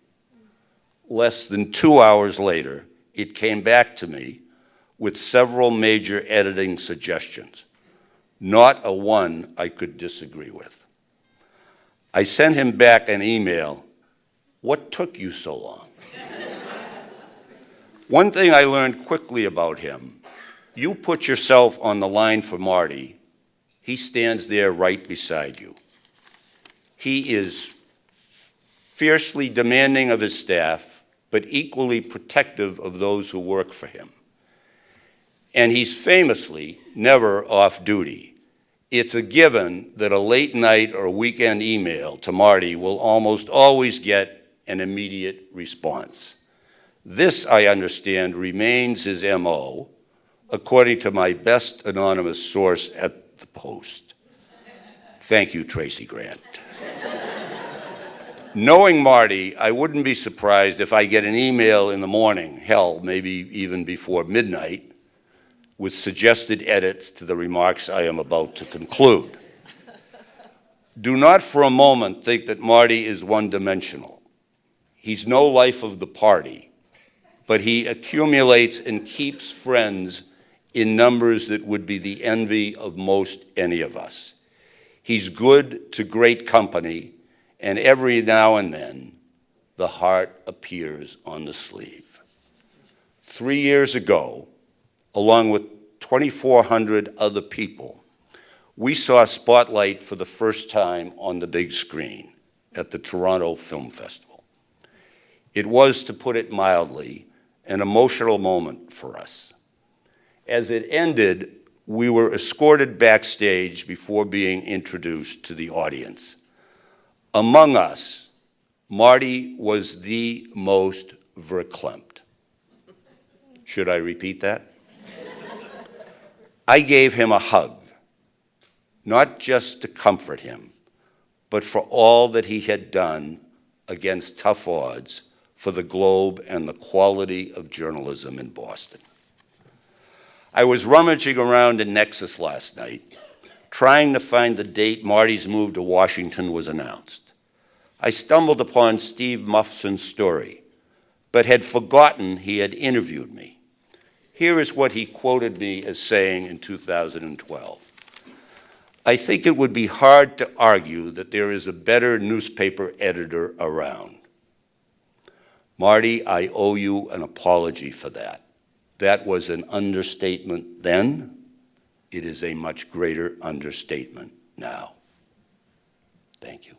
Less than 2 hours later, it came back to me with several major editing suggestions. Not a one I could disagree with. I sent him back an email, "What took you so long?" One thing I learned quickly about him, you put yourself on the line for Marty, he stands there right beside you. He is fiercely demanding of his staff, but equally protective of those who work for him. And he's famously never off duty. It's a given that a late night or weekend email to Marty will almost always get an immediate response. This, I understand, remains his MO, according to my best anonymous source at the Post. Thank you, Tracy Grant. Knowing Marty, I wouldn't be surprised if I get an email in the morning, hell, maybe even before midnight, with suggested edits to the remarks I am about to conclude. Do not for a moment think that Marty is one-dimensional. He's no life of the party, but he accumulates and keeps friends in numbers that would be the envy of most any of us. He's good to great company, and every now and then, the heart appears on the sleeve. 3 years ago, along with 2,400 other people, we saw Spotlight for the first time on the big screen at the Toronto Film Festival. It was, to put it mildly, an emotional moment for us. As it ended, we were escorted backstage before being introduced to the audience. Among us, Marty was the most verklempt. Should I repeat that? I gave him a hug, not just to comfort him, but for all that he had done against tough odds for the Globe and the quality of journalism in Boston. I was rummaging around in Nexus last night, trying to find the date Marty's move to Washington was announced. I stumbled upon Steve Muffson's story, but had forgotten he had interviewed me. Here is what he quoted me as saying in 2012. I think it would be hard to argue that there is a better newspaper editor around. Marty, I owe you an apology for that. That was an understatement then. It is a much greater understatement now. Thank you.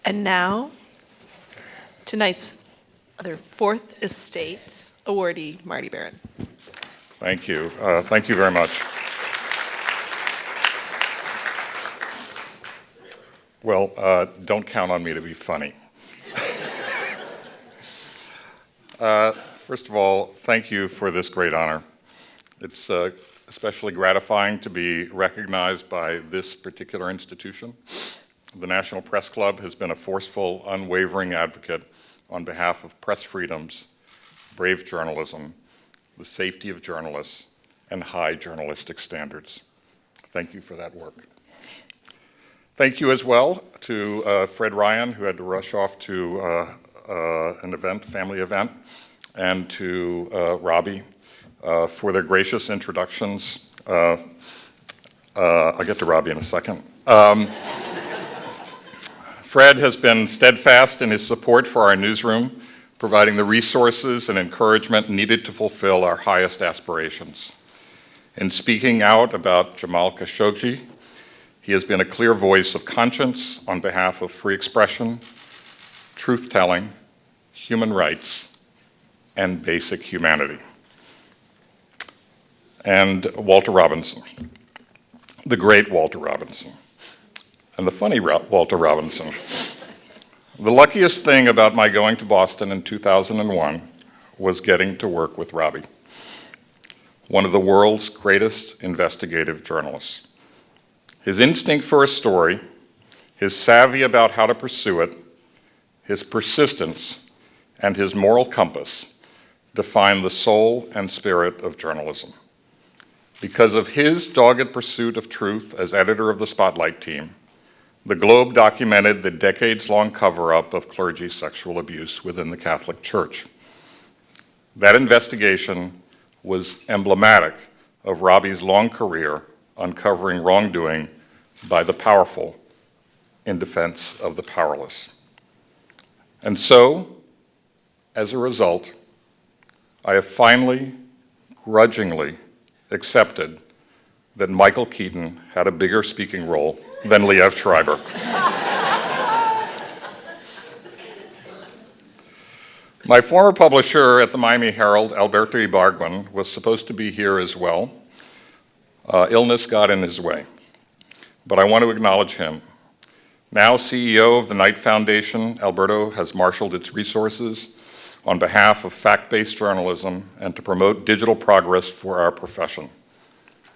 And now, tonight's other fourth estate awardee, Marty Baron. Thank you. Thank you very much. Well, don't count on me to be funny. First of all, thank you for this great honor. It's especially gratifying to be recognized by this particular institution. The National Press Club has been a forceful, unwavering advocate on behalf of press freedoms, brave journalism, the safety of journalists, and high journalistic standards. Thank you for that work. Thank you as well to Fred Ryan, who had to rush off to an event, family event, and to Robbie for their gracious introductions. I'll get to Robbie in a second. Fred has been steadfast in his support for our newsroom, providing the resources and encouragement needed to fulfill our highest aspirations. In speaking out about Jamal Khashoggi, he has been a clear voice of conscience on behalf of free expression, truth-telling, human rights, and basic humanity. And Walter Robinson, the great Walter Robinson, and the funny Walter Robinson. The luckiest thing about my going to Boston in 2001 was getting to work with Robbie, one of the world's greatest investigative journalists. His instinct for a story, his savvy about how to pursue it, his persistence, and his moral compass define the soul and spirit of journalism. Because of his dogged pursuit of truth as editor of the Spotlight team, the Globe documented the decades-long cover-up of clergy sexual abuse within the Catholic Church. That investigation was emblematic of Robbie's long career uncovering wrongdoing by the powerful in defense of the powerless. And so, as a result, I have finally, grudgingly, accepted that Michael Keaton had a bigger speaking role than Liev Schreiber. My former publisher at the Miami Herald, Alberto Ibargüen, was supposed to be here as well. Illness got in his way, but I want to acknowledge him. Now CEO of the Knight Foundation, Alberto has marshaled its resources on behalf of fact-based journalism and to promote digital progress for our profession.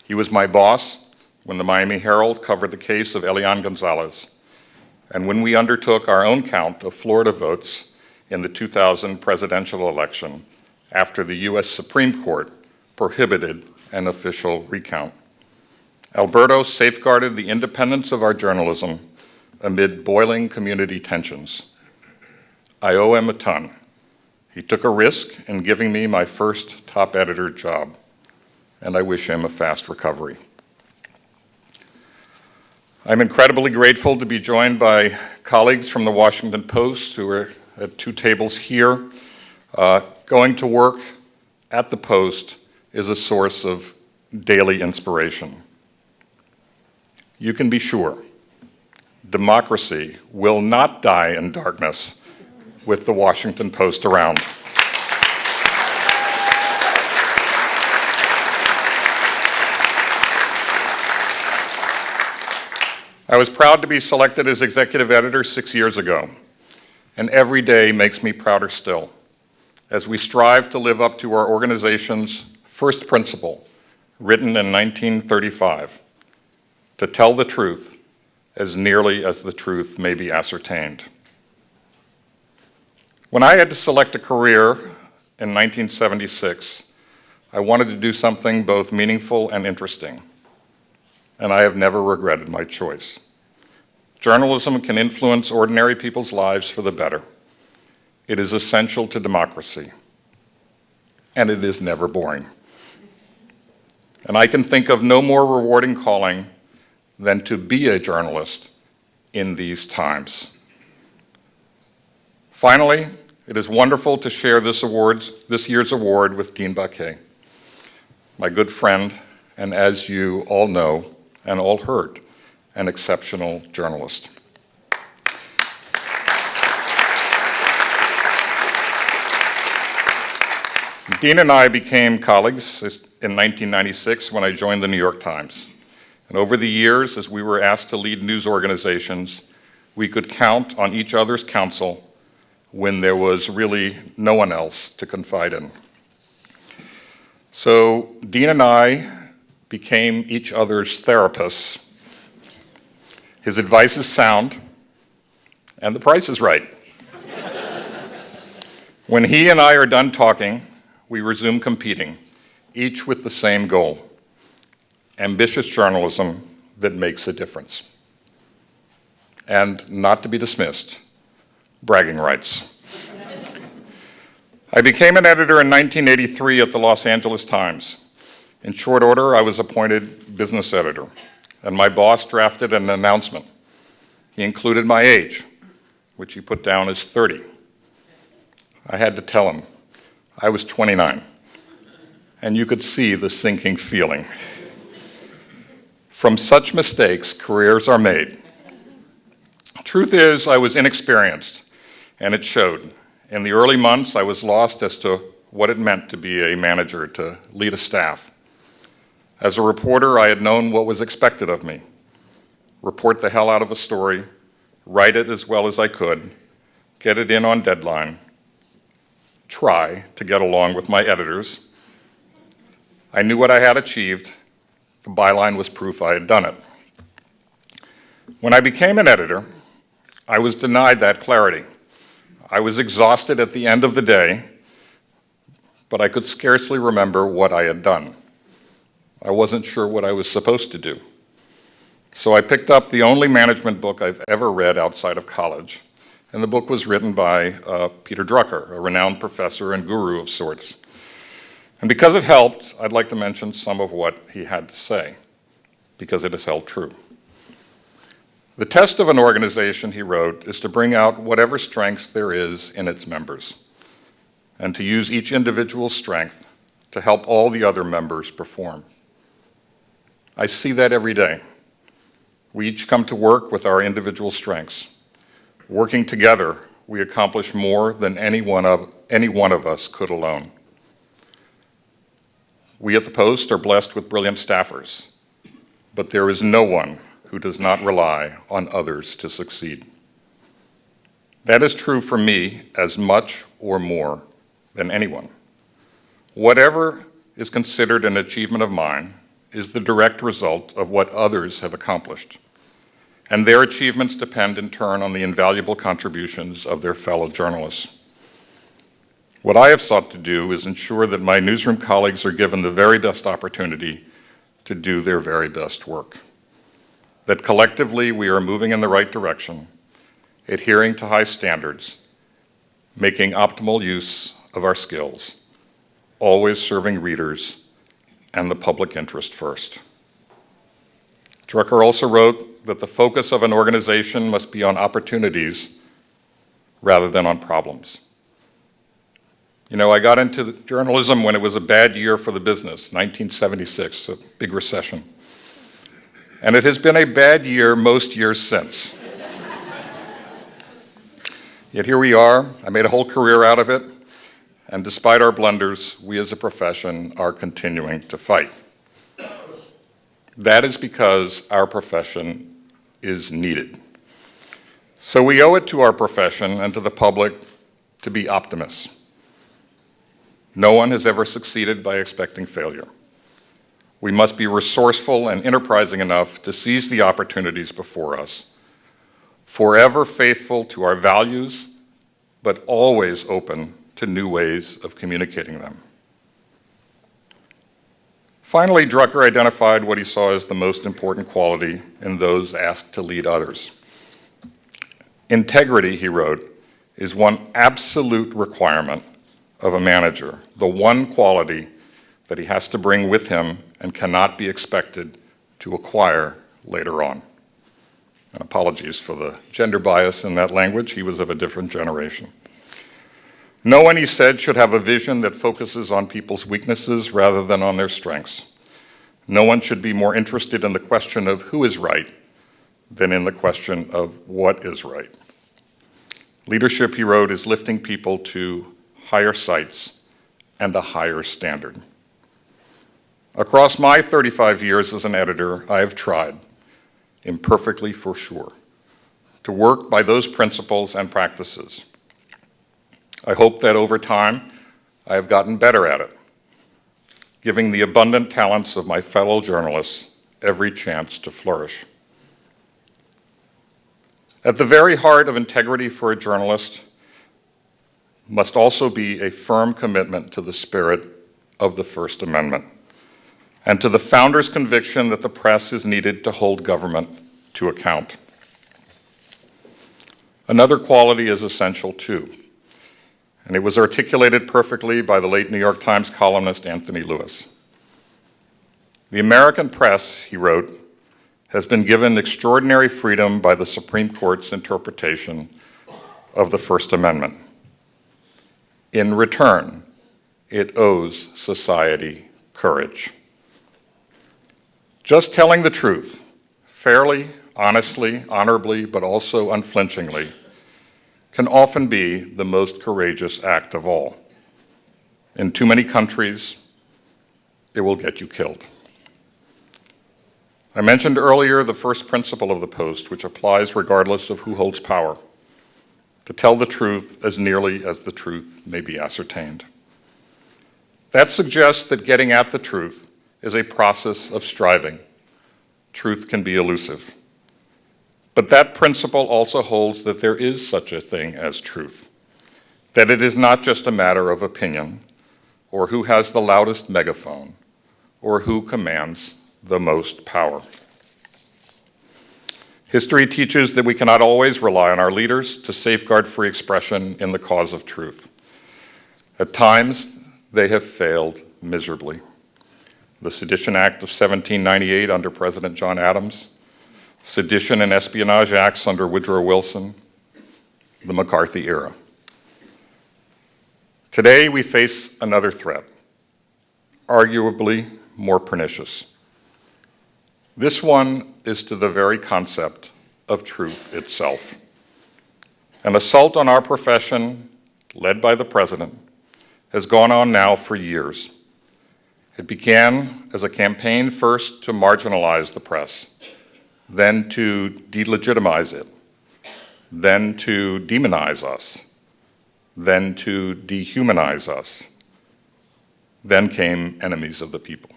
He was my boss when the Miami Herald covered the case of Elian Gonzalez, and when we undertook our own count of Florida votes in the 2000 presidential election after the US Supreme Court prohibited an official recount. Alberto safeguarded the independence of our journalism amid boiling community tensions. I owe him a ton. He took a risk in giving me my first top editor job, and I wish him a fast recovery. I'm incredibly grateful to be joined by colleagues from the Washington Post who are at two tables here. Going to work at the Post is a source of daily inspiration. You can be sure democracy will not die in darkness with the Washington Post around. I was proud to be selected as executive editor 6 years ago, and every day makes me prouder still, as we strive to live up to our organization's first principle, written in 1935, to tell the truth as nearly as the truth may be ascertained. When I had to select a career in 1976, I wanted to do something both meaningful and interesting, and I have never regretted my choice. Journalism can influence ordinary people's lives for the better. It is essential to democracy, and it is never boring. And I can think of no more rewarding calling than to be a journalist in these times. Finally, it is wonderful to share this year's award with Dean Baquet, my good friend, and as you all know and all heard, an exceptional journalist. Dean and I became colleagues in 1996 when I joined the New York Times. And over the years, as we were asked to lead news organizations, we could count on each other's counsel when there was really no one else to confide in. So Dean and I became each other's therapists. His advice is sound, and the price is right. When he and I are done talking, we resume competing each with the same goal: ambitious journalism that makes a difference. And not to be dismissed, bragging rights. I became an editor in 1983 at the Los Angeles Times. In short order, I was appointed business editor, and my boss drafted an announcement. He included my age, which he put down as 30. I had to tell him I was 29, and you could see the sinking feeling. From such mistakes, careers are made. Truth is, I was inexperienced, and it showed. In the early months, I was lost as to what it meant to be a manager, to lead a staff. As a reporter, I had known what was expected of me: report the hell out of a story, write it as well as I could, get it in on deadline, try to get along with my editors. I knew what I had achieved. The byline was proof I had done it. When I became an editor, I was denied that clarity. I was exhausted at the end of the day, but I could scarcely remember what I had done. I wasn't sure what I was supposed to do. So I picked up the only management book I've ever read outside of college, and the book was written by Peter Drucker, a renowned professor and guru of sorts. And because it helped, I'd like to mention some of what he had to say, because it is held true. The test of an organization, he wrote, is to bring out whatever strengths there is in its members, and to use each individual's strength to help all the other members perform. I see that every day. We each come to work with our individual strengths. Working together, we accomplish more than any one of us could alone. We at the Post are blessed with brilliant staffers, but there is no one who does not rely on others to succeed. That is true for me as much or more than anyone. Whatever is considered an achievement of mine is the direct result of what others have accomplished, and their achievements depend in turn on the invaluable contributions of their fellow journalists. What I have sought to do is ensure that my newsroom colleagues are given the very best opportunity to do their very best work, that collectively we are moving in the right direction, adhering to high standards, making optimal use of our skills, always serving readers and the public interest first. Drucker also wrote that the focus of an organization must be on opportunities rather than on problems. You know, I got into journalism when it was a bad year for the business, 1976, a big recession. And it has been a bad year most years since. Yet here we are. I made a whole career out of it, and despite our blunders, we as a profession are continuing to fight. That is because our profession is needed. So we owe it to our profession and to the public to be optimists. No one has ever succeeded by expecting failure. We must be resourceful and enterprising enough to seize the opportunities before us, forever faithful to our values, but always open to new ways of communicating them. Finally, Drucker identified what he saw as the most important quality in those asked to lead others. Integrity, he wrote, is one absolute requirement of a manager, the one quality that he has to bring with him and cannot be expected to acquire later on. And apologies for the gender bias in that language. He was of a different generation. No one, he said, should have a vision that focuses on people's weaknesses rather than on their strengths. No one should be more interested in the question of who is right than in the question of what is right. Leadership, he wrote, is lifting people to higher sights and a higher standard. Across my 35 years as an editor, I have tried, imperfectly for sure, to work by those principles and practices. I hope that over time, I have gotten better at it, giving the abundant talents of my fellow journalists every chance to flourish. At the very heart of integrity for a journalist must also be a firm commitment to the spirit of the First Amendment, and to the founders' conviction that the press is needed to hold government to account. Another quality is essential too, and it was articulated perfectly by the late New York Times columnist Anthony Lewis. The American press, he wrote, has been given extraordinary freedom by the Supreme Court's interpretation of the First Amendment. In return, it owes society courage. Just telling the truth, fairly, honestly, honorably, but also unflinchingly, can often be the most courageous act of all. In too many countries, it will get you killed. I mentioned earlier the first principle of the Post, which applies regardless of who holds power, to tell the truth as nearly as the truth may be ascertained. That suggests that getting at the truth is a process of striving. Truth can be elusive. But that principle also holds that there is such a thing as truth, that it is not just a matter of opinion, or who has the loudest megaphone, or who commands the most power. History teaches that we cannot always rely on our leaders to safeguard free expression in the cause of truth. At times, they have failed miserably. The Sedition Act of 1798 under President John Adams, Sedition and Espionage Acts under Woodrow Wilson, the McCarthy era. Today, we face another threat, arguably more pernicious. This one is to the very concept of truth itself. An assault on our profession, led by the president, has gone on now for years. It began as a campaign first to marginalize the press, then to delegitimize it, then to demonize us, then to dehumanize us. Then came enemies of the people.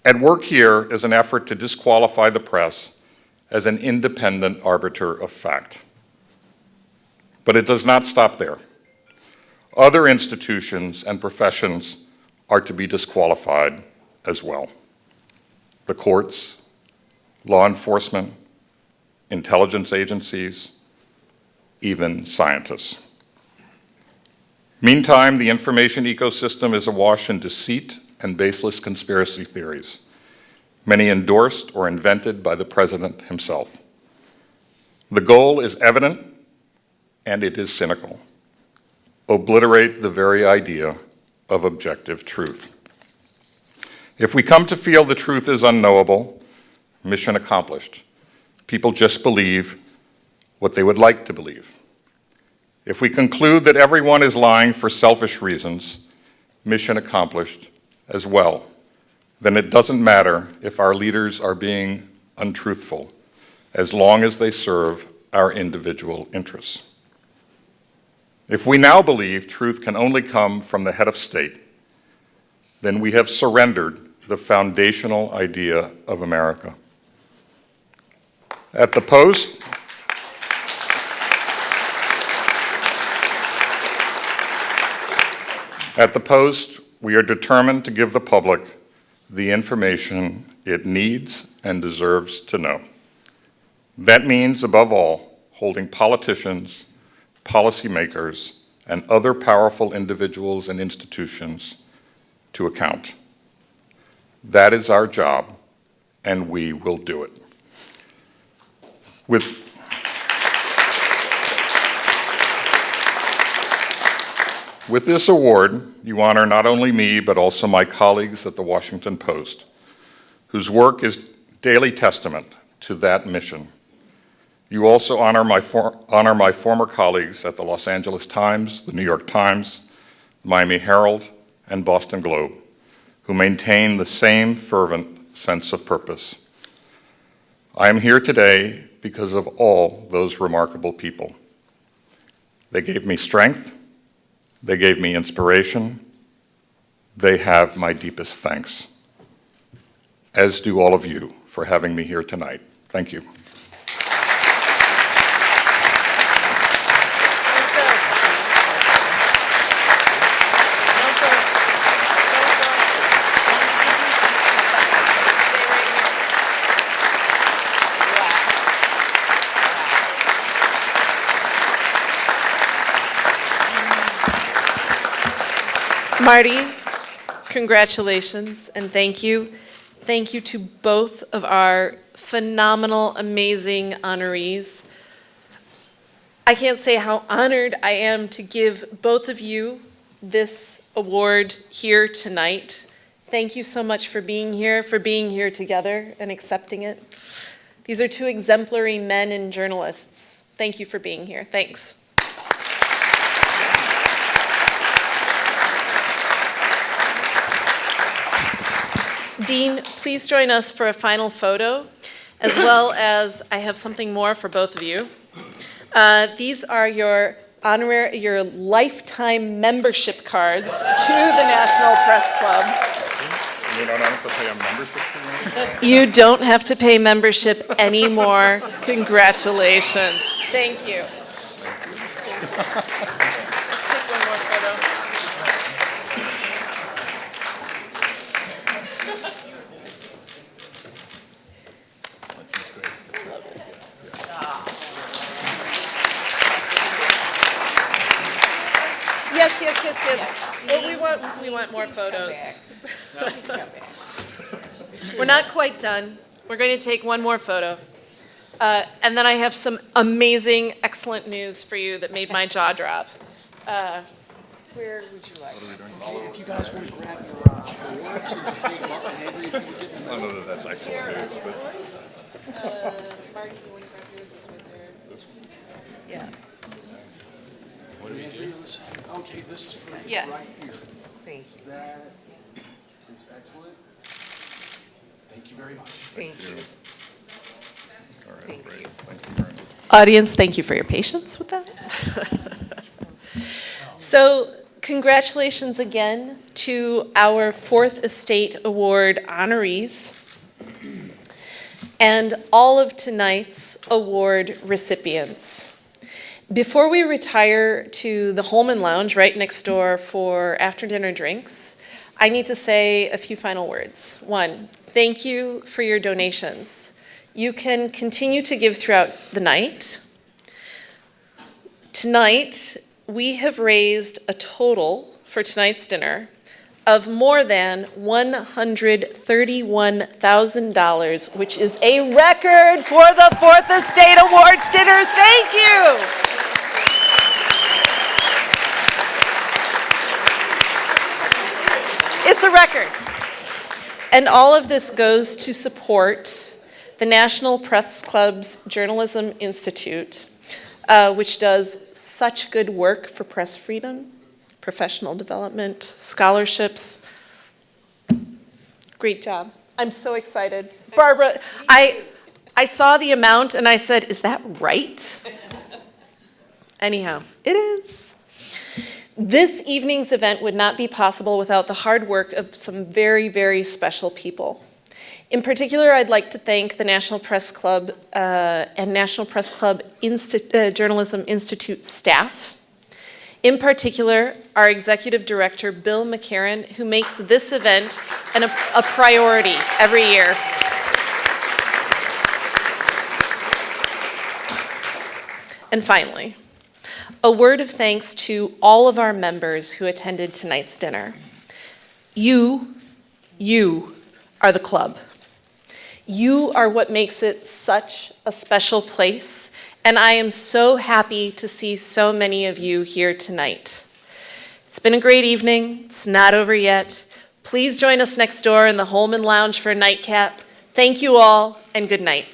At work here is an effort to disqualify the press as an independent arbiter of fact. But it does not stop there. Other institutions and professions are to be disqualified as well. The courts, law enforcement, intelligence agencies, even scientists. Meantime, the information ecosystem is awash in deceit and baseless conspiracy theories, many endorsed or invented by the president himself. The goal is evident, and it is cynical. Obliterate the very idea of objective truth. If we come to feel the truth is unknowable, mission accomplished. People just believe what they would like to believe. If we conclude that everyone is lying for selfish reasons, mission accomplished as well. Then it doesn't matter if our leaders are being untruthful, as long as they serve our individual interests. If we now believe truth can only come from the head of state, then we have surrendered the foundational idea of America. At the Post, we are determined to give the public the information it needs and deserves to know. That means, above all, holding politicians, policymakers, and other powerful individuals and institutions to account. That is our job, and we will do it. With this award, you honor not only me, but also my colleagues at the Washington Post, whose work is daily testament to that mission. You also honor my former colleagues at the Los Angeles Times, the New York Times, Miami Herald, and Boston Globe, who maintain the same fervent sense of purpose. I am here today because of all those remarkable people. They gave me strength. They gave me inspiration. They have my deepest thanks, as do all of you for having me here tonight. Thank you. Marty, congratulations and thank you. Thank you to both of our phenomenal, amazing honorees. I can't say how honored I am to give both of you this award here tonight. Thank you so much for being here together and accepting it. These are two exemplary men and journalists. Thank you for being here. Thanks. Dean, please join us for a final photo, as well as I have something more for both of you. These are your lifetime membership cards to the National Press Club. You don't have to pay a membership fee? You don't have to pay membership anymore. Congratulations. Thank you. Let's take one more photo. Yes. Oh, we want more photos. We're not quite done. We're going to take one more photo. And then I have some amazing, excellent news for you that made my jaw drop. Where would you like? If you guys want to grab your awards and just leave them up and Henry, if you would get them. I know that's excellent news, but. Marty, you want to grab yours? It's right there. This one? Yeah. What do we do? Okay, this is perfect Yeah. right here. Thank you. That is excellent. Thank you very much. Thank you. All right, Thank great. you. Thank you very much. Audience, thank you for your patience with that. So, congratulations again to our Fourth Estate Award honorees and all of tonight's award recipients. Before we retire to the Holman Lounge right next door for after-dinner drinks, I need to say a few final words. One, thank you for your donations. You can continue to give throughout the night. Tonight, we have raised a total for tonight's dinner of more than $131,000, which is a record for the Fourth Estate Awards dinner. Thank you. It's a record. And all of this goes to support the National Press Club's Journalism Institute, which does such good work for press freedom, professional development, scholarships. Great job. I'm so excited. Barbara, I saw the amount and I said, is that right? Anyhow, it is. This evening's event would not be possible without the hard work of some very, very special people. In particular, I'd like to thank the National Press Club and National Press Club Journalism Institute staff. In particular, our executive director, Bill McCarran, who makes this event a priority every year. And finally, a word of thanks to all of our members who attended tonight's dinner. You are the club. You are what makes it such a special place, and I am so happy to see so many of you here tonight. It's been a great evening. It's not over yet. Please join us next door in the Holman Lounge for a nightcap. Thank you all, and good night.